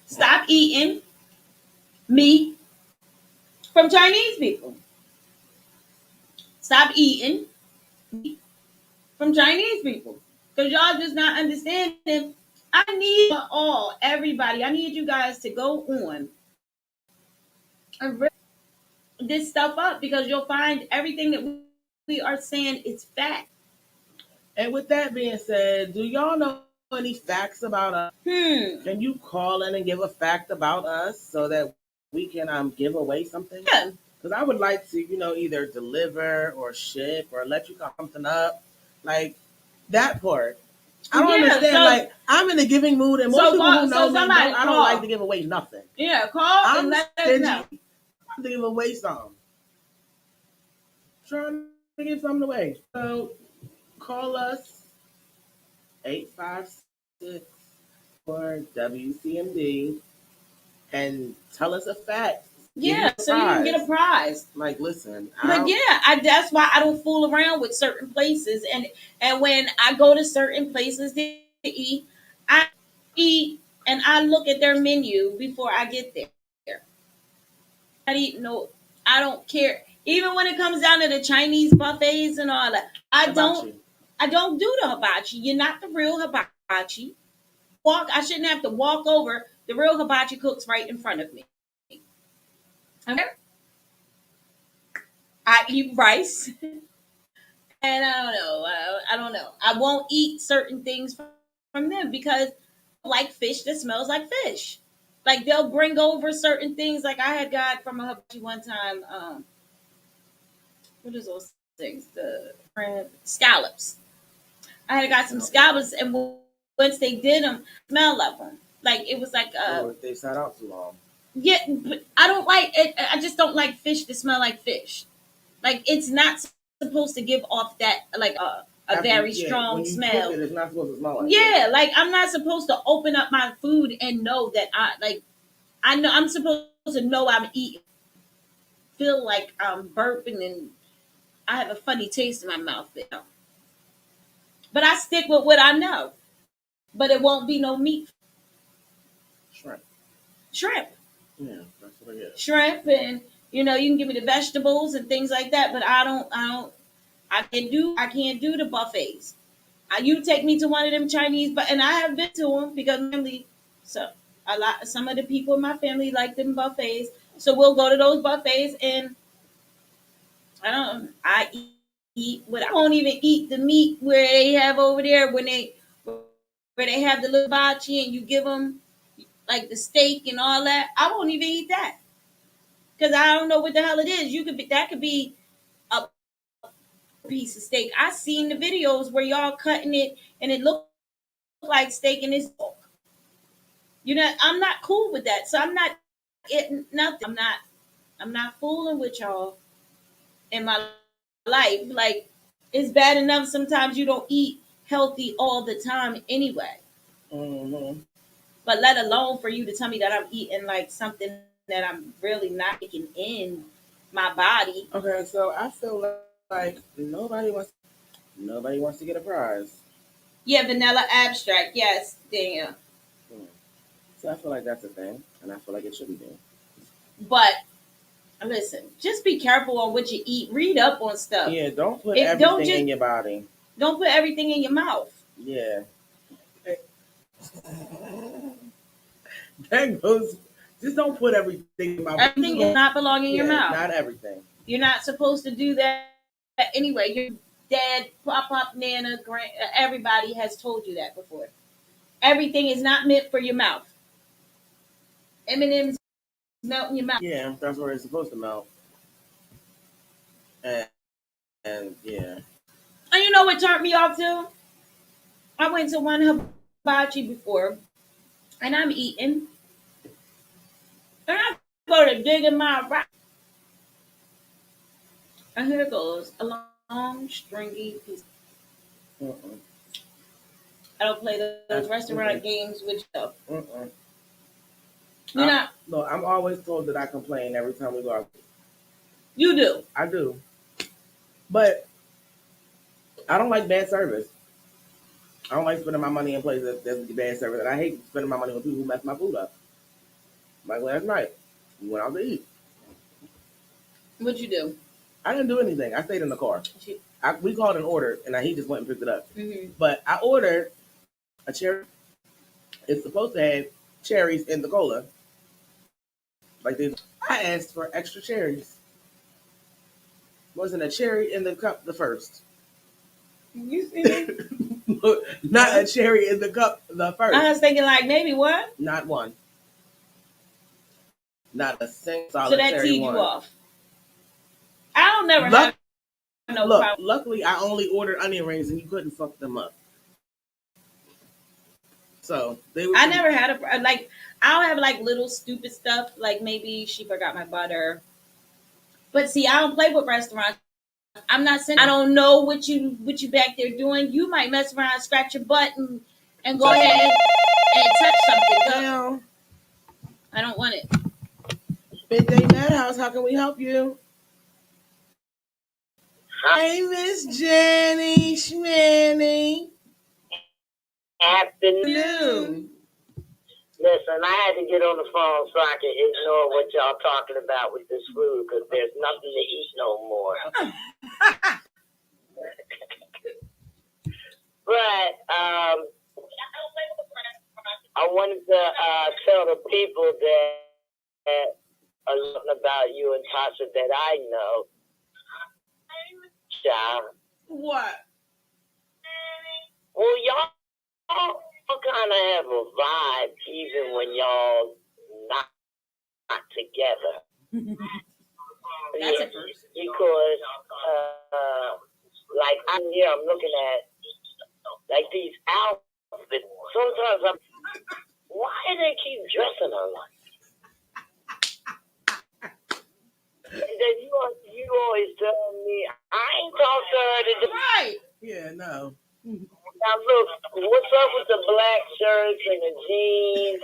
stop eating meat from Chinese people. Stop eating meat from Chinese people. Because y'all just not understanding. I need everybody, I need you guys to go on and rip this stuff up because you'll find everything that we are saying is fact. And with that being said, do y'all know any facts about us? Can you call in and give a fact about us so that we can give away something? Yeah. Because I would like to, either deliver or ship or let you come something up. Like that part. I don't understand. I'm in a giving mood, and most people who know me, I don't like to give away nothing. Yeah, call and let us know. I'm to give away some. Trying to give something away. So call us 856 for WCMD and tell us a fact. Give you Yeah, a so you can get a prize. prize. Like, listen, But yeah, that's why I don't fool around with certain places. And when I go to certain places to eat, I eat and I look at their menu before I get there. I eat no, I don't care. Even when it comes down to the Chinese buffets and all that, hibachi. I don't do the hibachi. You're not the real hibachi. I shouldn't have to walk over. The real hibachi cooks right in front of me. Okay? I eat rice. And I don't know. I don't know. I won't eat certain things from them because I like fish that smells like fish. Like they'll bring over certain things. Like I had got from a hibachi one time. What is those things? The scallops. I had got some scallops, and once they did them, smell of them. Like it was like Oh, they sat out too long. yeah. But I don't like it. I just don't like fish that smell like fish. Like it's not supposed to give off that like a very strong when you smell. cook it, it's not supposed to smell like Yeah, like I'm not supposed to open up my food and know that I know I'm supposed to know I'm eating. Feel like I'm burping and I have a funny taste in my mouth. But I stick with what I know. But it won't be no meat. shrimp. Shrimp. Yeah, that's what it is. Shrimp and you can give me the vegetables and things like that, but I can't do the buffets. You take me to one of them Chinese, but and I have been to them because family, so some of the people in my family like them buffets, so we'll go to those buffets and I eat what I won't even eat the meat where they have over there where they have the little bachi and you give them like the steak and all that. I won't even eat that because I don't know what the hell it is. That could be a piece of steak. I seen the videos where y'all cutting it and it looked like steak and it's pork. I'm not cool with that. So I'm not getting nothing. I'm not fooling with y'all in my life. Like it's bad enough sometimes you don't eat healthy all the time anyway. Mm-hmm. But let alone for you to tell me that I'm eating like something that I'm really not taking in my body. Okay, so I feel like nobody wants to get a prize. Yeah, vanilla abstract. Yes, Daniel. Hmm. So I feel like that's a thing, and I feel like it should be done. But listen, just be careful on what you eat. Read up on stuff. Yeah, don't put Don't everything just in your body. don't put everything in your mouth. Yeah. That goes. Just don't put everything in my mouth. Everything does not belong in your Yeah, mouth. not everything. You're not supposed to do that anyway. Your dad, pop, nana, everybody has told you that before. Everything is not meant for your mouth. M&M's melt in your mouth. Yeah, that's where it's supposed to melt. And, yeah. And you know what turned me off too? I went to one hibachi before, and I'm eating, and I go to digging my rice, and here goes a long, stringy piece. Mm-mm. I don't play those restaurant games with stuff. Mm-mm. You know, No, I'm always told that I complain every time we go out. you do. I do. But I don't like bad service. I don't like spending my money in places that's bad service. And I hate spending my money on people who mess my food up. Like last night, we went out to eat. What you do? I didn't do anything. I stayed in the car. We called an order, and he just went and picked it up. Mm-hmm. But I ordered a cherry. It's supposed to have cherries in the cola. Like this, I asked for extra cherries. Wasn't a cherry in the cup the first. You see? Not a cherry in the cup the first. I was thinking like maybe what? Not one. Not a single So that solitary teed you one. off. I don't never have no Look, problem. luckily I only ordered onion rings and you couldn't fuck them up. So they were. I never had a like. I'll have like little stupid stuff, like maybe she forgot my butter. But see, I don't play with restaurants I'm not saying I don't know what you back there doing. You might mess around, scratch your butt, and go ahead and touch something. Now, I don't want it. Big Day Madhouse, how can we help you? Hey, Miss Jenny Schmanny. Afternoon. Listen, I had to get on the phone so I can ignore what y'all talking about with this food because there's nothing to eat no more. But I wanted to tell the people that are looking about you and Tasha that I know. Child. What? Well, y'all kind of have a vibe even when y'all not together. That's a first. Because, like, I'm looking at, like, these outfits. Sometimes why do they keep dressing her like? And then you always tell me, I ain't talked to her today. Right. Yeah, no. Now, look, what's up with the black shirts and the jeans?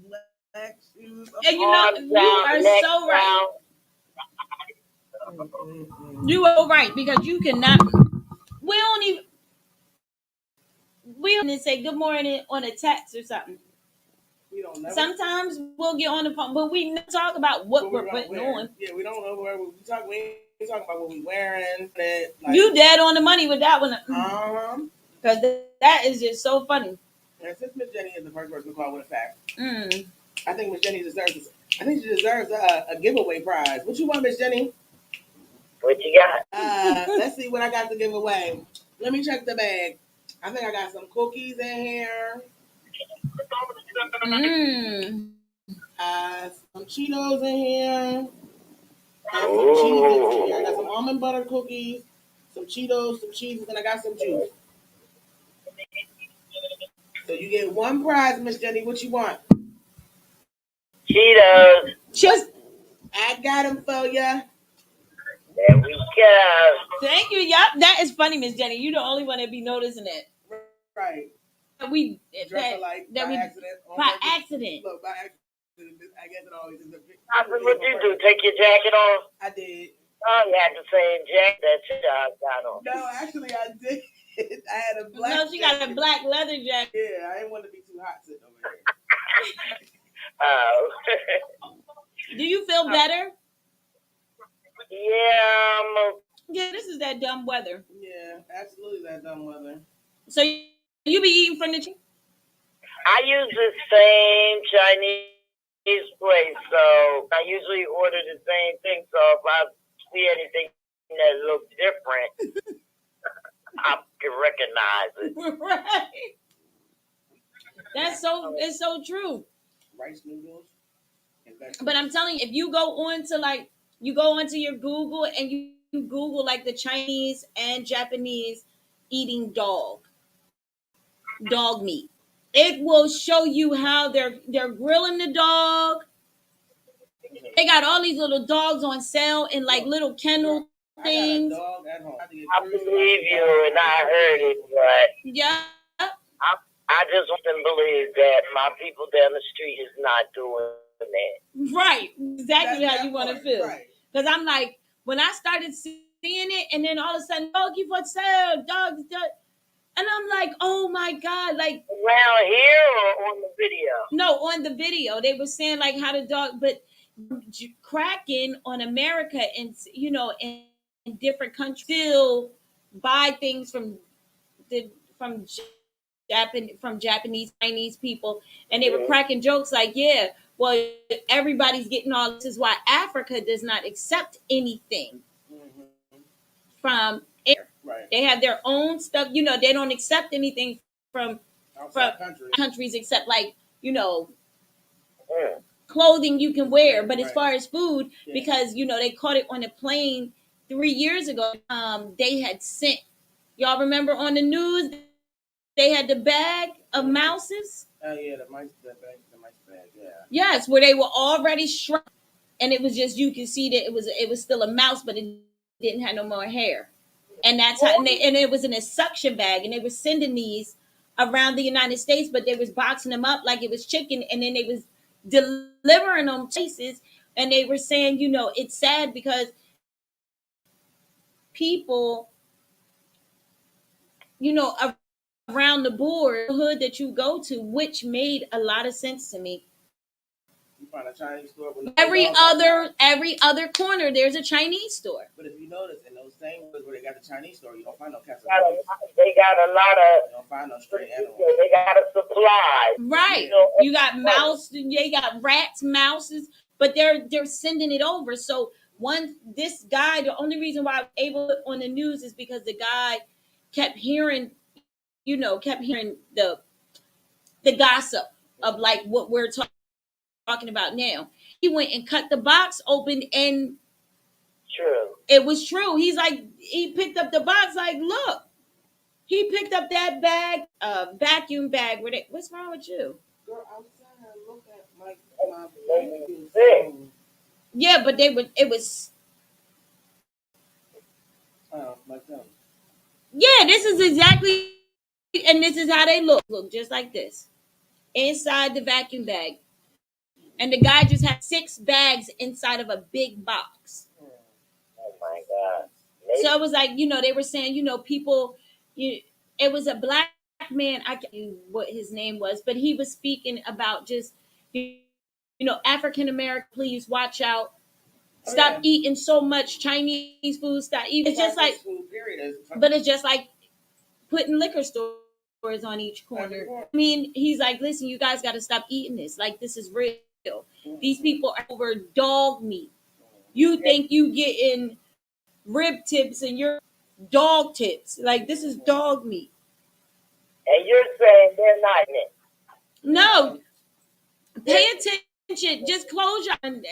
Black shoes. And you know, you are so right. You are right because you cannot. We don't even say good morning on a text or something. We don't know. Sometimes we'll get on the phone, but we never talk about what we're putting on. Yeah, we don't know where we talk. We talk about what we wearing. Like, you dead on the money with that one. Because that is just so funny. And since Miss Jenny is the first person to call with a fact, I think Miss Jenny deserves. I think she deserves a giveaway prize. What you want, Miss Jenny? What you got? Let's see what I got to give away. Let me check the bag. I think I got some cookies in here. Some Cheetos in here. And some cheeses in here. I got some almond butter cookies, some Cheetos, some cheeses, and I got some juice. So you get one prize, Miss Jenny. What you want? Cheetos. I got them for ya. There we go. Thank you. Yep, that is funny, Miss Jenny. You're the only one that be noticing it. Right. We by accident. By accident. Look, by accident. I guess it always is. What you do? Take your jacket off? I did. Oh, you had the same jacket that you got on. No, actually, I did. I had a black. No, she got a black leather jacket. Yeah, I didn't want to be too hot sitting over here. Oh. Do you feel better? Yeah. Yeah, this is that dumb weather. Yeah, absolutely that dumb weather. So you be eating from the. I use the same Chinese place, so I usually order the same thing. So if I see anything that looks different, I can recognize it. Right. It's so true. Rice noodles. But I'm telling you, if you go onto your Google and you Google like the Chinese and Japanese eating dog meat, it will show you how they're grilling the dog. They got all these little dogs on sale in like little kennel things. I believe you, and I heard it, but yeah, I just want to believe that my people down the street is not doing that. Right, exactly how you want to feel. Because I'm like, when I started seeing it, and then all of a sudden, doggy for sale, dogs, and I'm like, oh my God, like around here or on the video? No, on the video, they were saying like how the dog, but cracking on America and in different countries still buy things from Japanese, Chinese people, and they were cracking jokes like, yeah, well, everybody's getting all this is why Africa does not accept anything from air. Right. They have their own stuff, they don't accept anything from countries except like, clothing you can wear. But as far as food, because they caught it on a plane 3 years ago, they had sent, y'all remember on the news, they had the bag of mouses. Oh yeah, the mice bag, yeah. Yes, where they were already shrunk. and it was just you could see that it was still a mouse, but it didn't have no more hair. And that's how, and it was in a suction bag, and they were sending these around the United States, but they was boxing them up like it was chicken, and then they was delivering them places, and they were saying, it's sad because people, around the board hood that you go to, which made a lot of sense to me. You find a Chinese store with every other corner there's a Chinese store. But if you notice, in those same woods where they got the Chinese store, you don't find no cats. They got a lot of. You don't find no stray animals. They got a supply. Right. You got mouse. They got rats, mouses, but they're sending it over. So this guy, the only reason why I was able on the news is because the guy kept hearing the gossip of like what we're talking about now. He went and cut the box open, and true. It was true. He's like, he picked up the box, like, look. He picked up that bag, vacuum bag. What's wrong with you? Girl, I'm trying to look at my Yeah, but it was. Like them. Yeah, this is exactly, and this is how they look. Look just like this. Inside the vacuum bag. And the guy just had 6 bags inside of a big box. Oh my God. So it was like, they were saying, people, it was a black man. I can't remember what his name was, but he was speaking about just, African American, please watch out. Stop eating so much Chinese food. Stop eating. It's just like, but it's just like putting liquor stores on each corner. I mean, he's like, listen, you guys got to stop eating this. Like, this is real. These people are over dog meat. You think you getting rib tips and you're dog tips. Like, this is dog meat. And you're saying they're not in it. No. Pay attention. Just close your eyes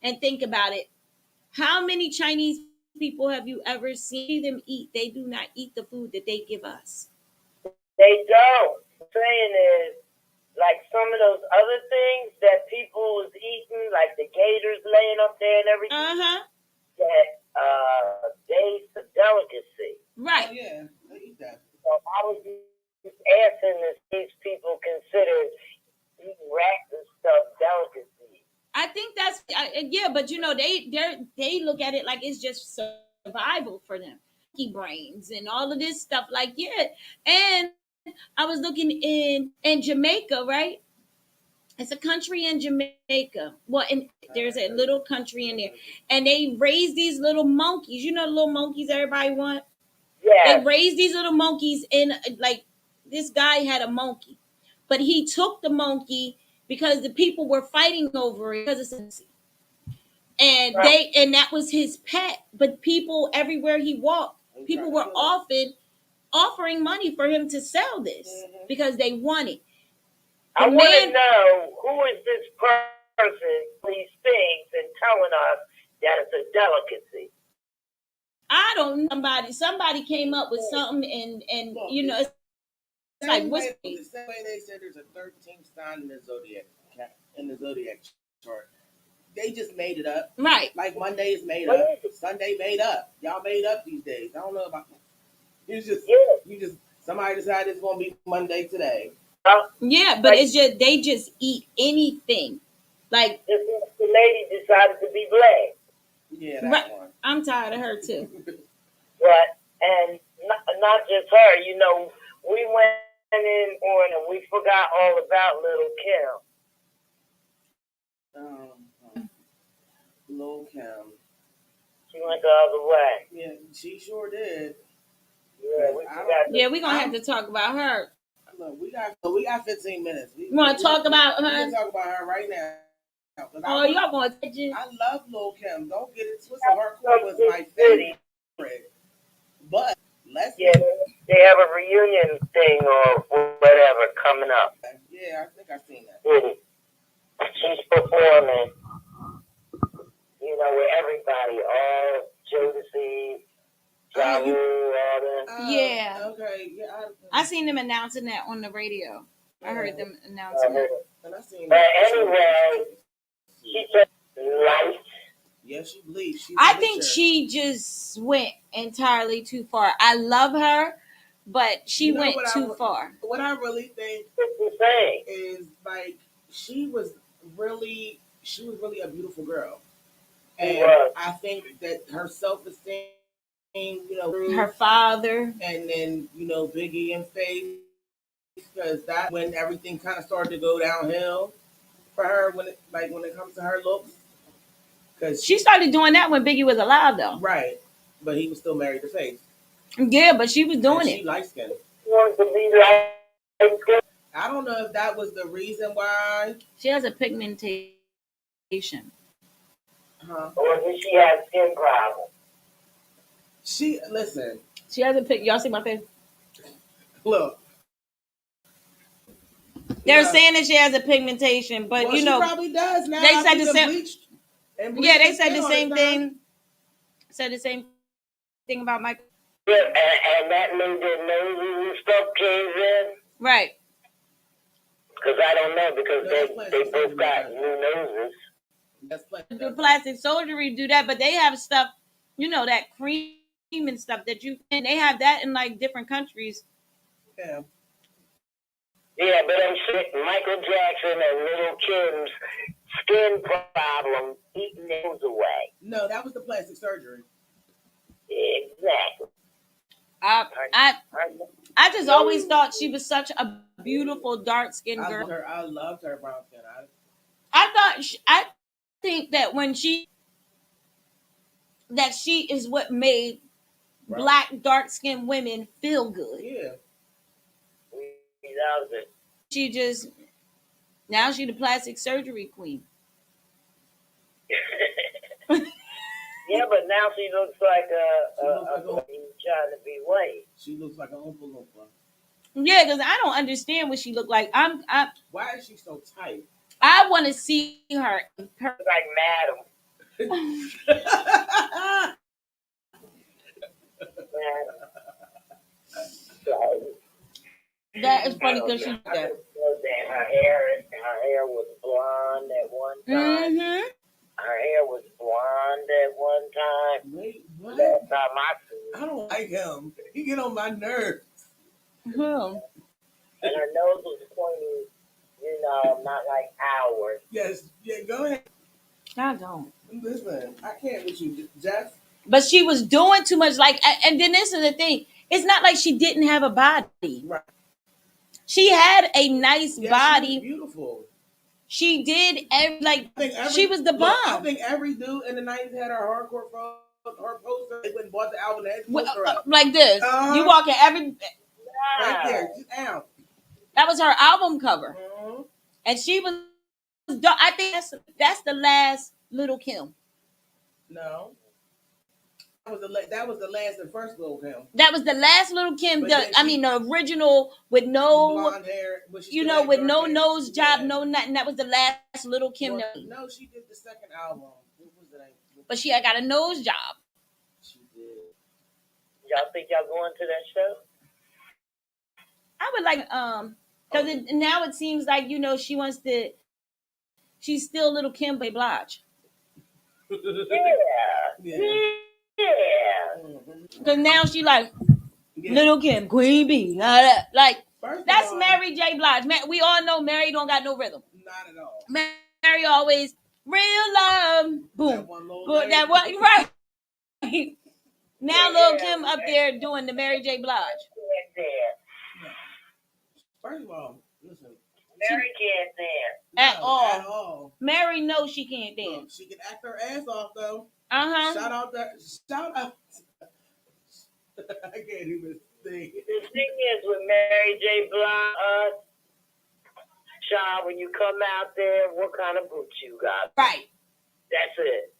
and think about it. How many Chinese people have you ever seen them eat? They do not eat the food that they give us. They don't. What I'm saying is, like some of those other things that people was eating, like the gators laying up there and everything, that it's a delicacy. Right. Oh, yeah, they eat that. So I was just asking if these people consider eating rats and stuff delicacy. I think that's but they look at it like it's just survival for them. Monkey brains and all of this stuff, like and I was looking in Jamaica, right? It's a country in Jamaica. Well, there's a little country in there, and they raise these little monkeys. You know, the little monkeys everybody want. Yeah. They raise these little monkeys, and like this guy had a monkey, but he took the monkey because the people were fighting over it because it's and that was his pet. But people everywhere he walked, people were offering money for him to sell this because they wanted. I want to know who is this person, these things, and telling us that it's a delicacy. I don't know. Somebody came up with something, and it's like what's the same way they said there's a 13th sign in the zodiac chart. They just made it up. Right. Like Monday is made up. Sunday made up. Y'all made up these days. I don't know about it's just somebody decided it's gonna be Monday today. Yeah, but it's just they just eat anything. Like the lady decided to be black. Yeah, that one. I'm tired of her too. But and not just her, we went in on and we forgot all about little Kim. Little Kim. She went the other way. Yeah, she sure did. Yeah, we're gonna have to talk about her. Look, we got 15 minutes. We want to talk about her. We can talk about her right now. Y'all going to? I love Lil Kim. Don't get it twisted. Her was my favorite. But they have a reunion thing or whatever coming up. Yeah, I think I've seen that. She's performing, with everybody, all Jodeci, all them. Yeah. Okay. Yeah. I seen them announcing that on the radio. I heard them announcing it. But anyway, she said, life. Yes, she bleached. I think she just went entirely too far. I love her, but she went too far. What I really think is like she was really a beautiful girl, and I think that her self esteem, Her father, and then Biggie and Faith, because that when everything kind of started to go downhill for her when it comes to her looks. Because she started doing that when Biggie was alive, though. Right, but he was still married to Faith. Yeah, but she was doing it. She light skinned. Wants to be light skinned. I don't know if that was the reason why. She has a pigmentation. Or did she have skin problems? Listen. She has a pig. Y'all see my face? Look. They're saying that she has a pigmentation, but she probably does now. They said the same. Bleached Yeah, they said the same thing. Said the same thing about Michael. Yeah, and that made their noses and stuff cave in. Right. Because I don't know, because they both got new noses. Do plastic surgery, do that, but they have stuff, that cream and stuff that and they have that in like different countries. Yeah. Yeah, but I'm saying Michael Jackson and Little Kim's skin problem eating those away. No, that was the plastic surgery. Exactly. I just always thought she was such a beautiful dark skinned girl. I loved her brown skin. I think that she is what made black dark skinned women feel good. Yeah. He loves it. She just now she's the plastic surgery queen. Yeah, but now she looks like he's trying to be white. She looks like an Oompa Loompa. Yeah, because I don't understand what she looked like. Why is she so tight? I want to see her. Like Madam. That is funny because she did that. Her hair was blonde at one time. Mm-hmm. Her hair was blonde at one time. Wait, what? Last time I don't like him. He get on my nerves. Mm-hmm. And her nose was pointing, not like ours. Yes, yeah, go ahead. I don't. Listen, I can't with you, Jeff. But she was doing too much. And then this is the thing. It's not like she didn't have a body. Right. She had a nice body. She was beautiful. She did she was the bomb. I think every dude in the 90s had her hardcore her poster. They went and bought the album and poster up. Like this. You walk in every right there, just out. That was her album cover. Mm-hmm. And she was I think that's the last Little Kim. No. That was the last and first Little Kim. That was the last Little Kim. The original with no blonde hair, with no nose job, no nothing. That was the last Little Kim. No, she did the second album. What was it? But she had got a nose job. She did. Y'all think y'all going to that show? I would like because now it seems like she wants to. She's still Little Kim Blanche. Yeah. Because now she like Little Kim, Queen Bee, like that's Mary J. Blige. We all know Mary don't got no rhythm. Not at all. Mary always real love, boom, good. That one right. Now Little Kim up there doing the Mary J. Blige. First of all, listen. Mary can't dance at all. Mary knows she can't dance. Look, she can act her ass off though. Shout out. I can't even think. The thing is with Mary J. Blige, Sean, when you come out there, what kind of boots you got? Right. That's it.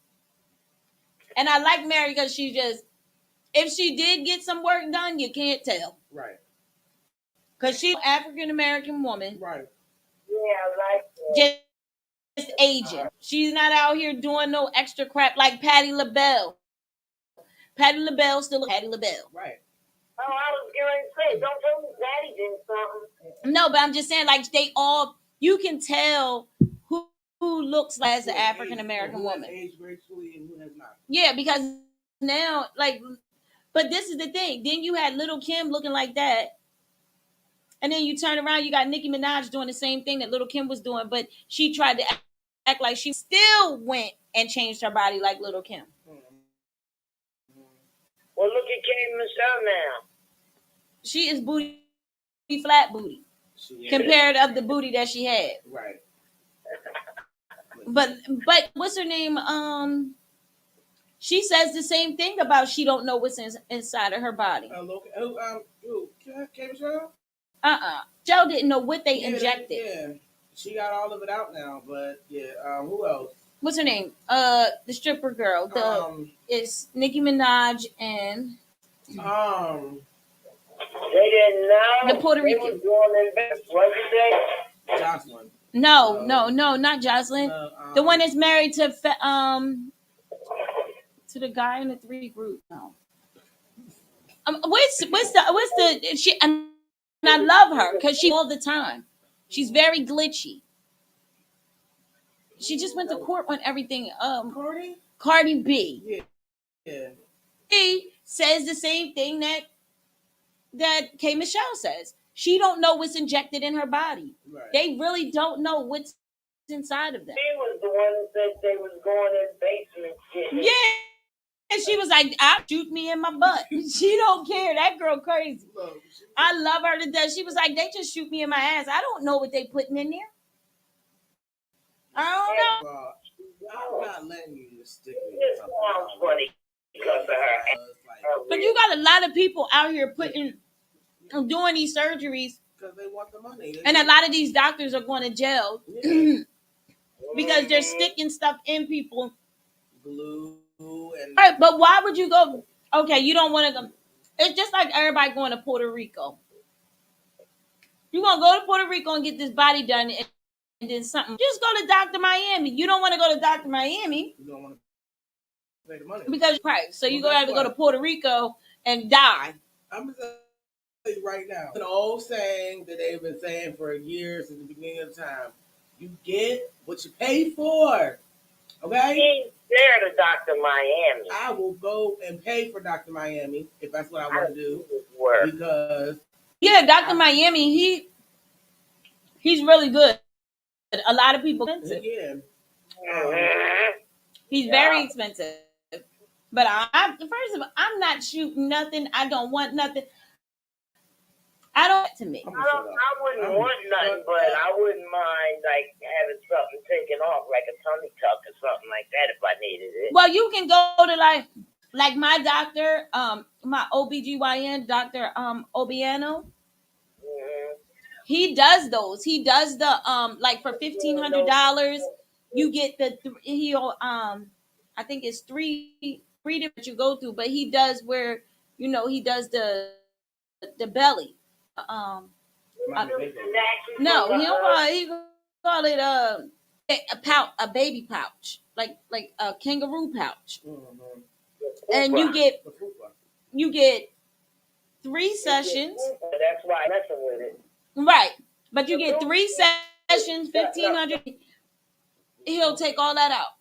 And I like Mary because she just, if she did get some work done, you can't tell. Right. Because she's an African American woman. Right. Yeah, I like that. Just aging. She's not out here doing no extra crap like Patti LaBelle. Patti LaBelle still Patti LaBelle. Right. Oh, I was going to say, don't tell me Daddy did something. No, but I'm just saying, like, they all, you can tell who who looks like as an African American woman. Aged gracefully and who has not. Yeah, because now, like, but this is the thing. Then you had Little Kim looking like that. And then you turn around, you got Nicki Minaj doing the same thing that Little Kim was doing, but she tried to act like she still went and changed her body like Little Kim. Well, look at K Michelle now. She is booty flat booty compared of the booty that she had. Right. But what's her name? She says the same thing about she don't know what's inside of her body. K Michelle? Joe didn't know what they injected. Yeah, she got all of it out now. But yeah, who else? What's her name? The stripper girl. It's Nicki Minaj and they didn't know the Puerto Rican. They was doing it. What did they? Jocelyn. No, not Jocelyn. The one that's married to the guy in the 3 group. No. What's the she? And I love her because she all the time. She's very glitchy. She just went to court on everything. Cardi B. Yeah. She says the same thing that K Michelle says. She don't know what's injected in her body. Right. They really don't know what's inside of them. She was the one that said they was going in basement. Yeah. And she was like, "I'll shoot me in my butt." She don't care. That girl crazy. I love her to death. She was like, "They just shoot me in my ass. I don't know what they putting in there. I don't know." I'm not letting you just stick me. This sounds funny because of her. But you got a lot of people out here doing these surgeries because they want the money. And a lot of these doctors are going to jail because they're sticking stuff in people. Glue and. All right, but why would you go? Okay, you don't want to go. It's just like everybody going to Puerto Rico. You're going to go to Puerto Rico and get this body done and then something. Just go to Dr. Miami. You don't want to go to Dr. Miami. You don't want to pay the money. Because price. So you're going to have to go to Puerto Rico and die. I'm going to tell you right now. It's an old saying that they've been saying for years at the beginning of time. You get what you pay for. Okay? He's there to Dr. Miami. I will go and pay for Dr. Miami if that's what I want to do. Because Dr. Miami, he's really good. A lot of people expensive. Yeah. He's very expensive. But first of all, I'm not shooting nothing. I don't want nothing. I don't to me. I wouldn't want nothing, but I wouldn't mind like having something taken off, like a tummy tuck or something like that if I needed it. Well, you can go to like my doctor, my OBGYN, Dr. Obiano. Mm-hmm. He does those. He does the like for $1,500, you get I think it's three that you go through, but he does where he does the belly. No, he call it a baby pouch, like a kangaroo pouch, and you get 3 sessions. That's why I'm messing with it. Right, but you get 3 sessions, $1,500. He'll take all that out,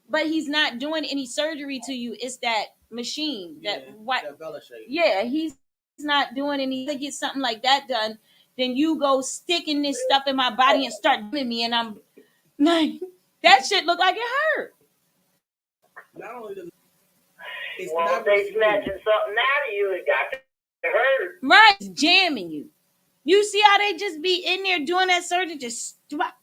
but he's not doing any surgery to you. It's that machine, that Bella shape. Yeah, he's not doing any. To get something like that done, then you go sticking this stuff in my body and start doing me, and I'm like, that shit look like it hurt. Not only does it's not they snatching something out of you, it got to hurt. Right, it's jamming you. You see how they just be in there doing that surgery, just drop.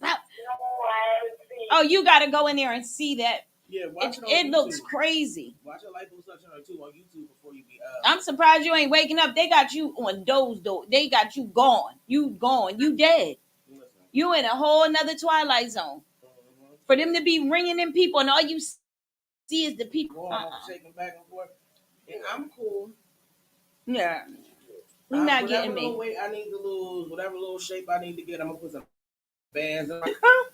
Oh, you got to go in there and see that. Yeah, watch it looks crazy. Watch a liposuction or 2 on YouTube before you be up. I'm surprised you ain't waking up. They got you on those. They got you gone. You gone. You dead. Listen. You in a whole nother twilight zone. Mm-hmm. For them to be ringing in people and all you see is the people. Shaking back and forth. And I'm cool. Yeah. You're not getting me. Weight I need to lose, whatever little shape I need to get, I'm going to put some bands on.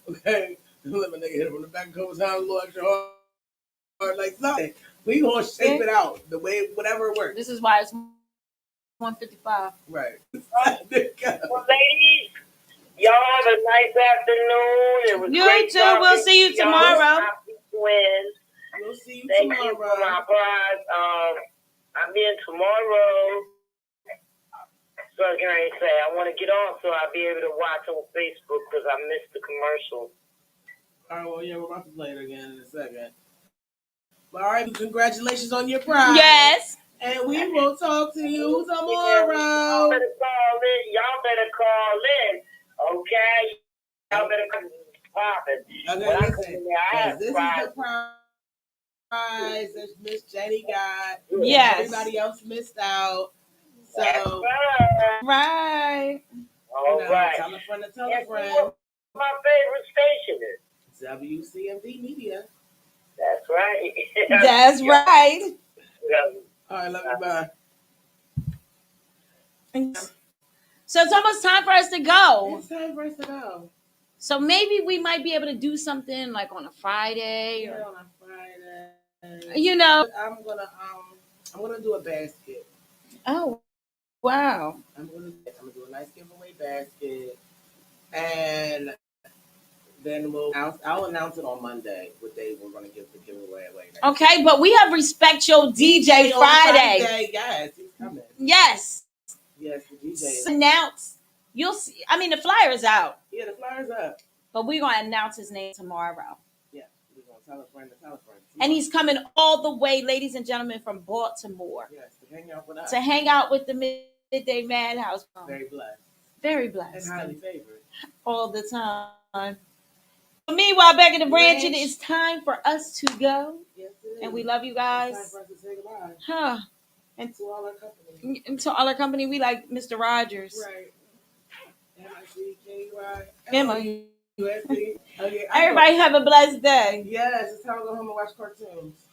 Okay? Let my nigga hit him from the back a couple times, a little extra hard, like something. We gonna shape it out the way, whatever it works. This is why it's 155. Right. Well, ladies, Y'all have a nice afternoon. It was You great too. talking We'll see you to y'all. tomorrow. Happy twins. We'll see you Thank tomorrow. you for my prize. I'm in tomorrow. So can I say I want to get on so I'll be able to watch on Facebook because I missed the commercial. All right, well, yeah, we're about to play it again in a second. But all right, congratulations on your prize. Yes. And we will talk to you tomorrow. Y'all better call in. Y'all better call in. Okay? Y'all better come popping. Okay, listen. This is the prize that Miss Jenny got. Yes. Everybody else missed out. So, right. All right. Tell a friend to tell a friend. My favorite station is WCMD Media. That's right. That's right. All right, love you. Bye. So it's almost time for us to go. It's time for us to go. So maybe we might be able to do something like on a Friday. Yeah, or, on a Friday. I'm gonna do a basket. Oh, wow. I'm gonna do a nice giveaway basket, and then I'll announce it on Monday what day we're gonna give the giveaway away. Okay, but we have Respect Your DJ Friday. Yes, he's coming. Yes. Yes, the DJ is announce. You'll see. I mean, the flyer is out. Yeah, the flyer's up. But we're gonna announce his name tomorrow. Yeah, we're gonna tell a friend to tell a friend. And he's coming all the way, ladies and gentlemen, from Baltimore. Yes, to hang out with us. To hang out with the Midday Madhouse. Very blessed. Very blessed. And highly favored. All the time. Meanwhile, back in the branch, it is time for us to go. Yes, it is. And we love you guys. It's time for us to say goodbye. Huh. And to all our company. And to all our company, we like Mr. Rogers. Right. MICKY. M-O-U. USC. Okay, Everybody have a blessed day. Yes, it's time to go home and watch cartoons.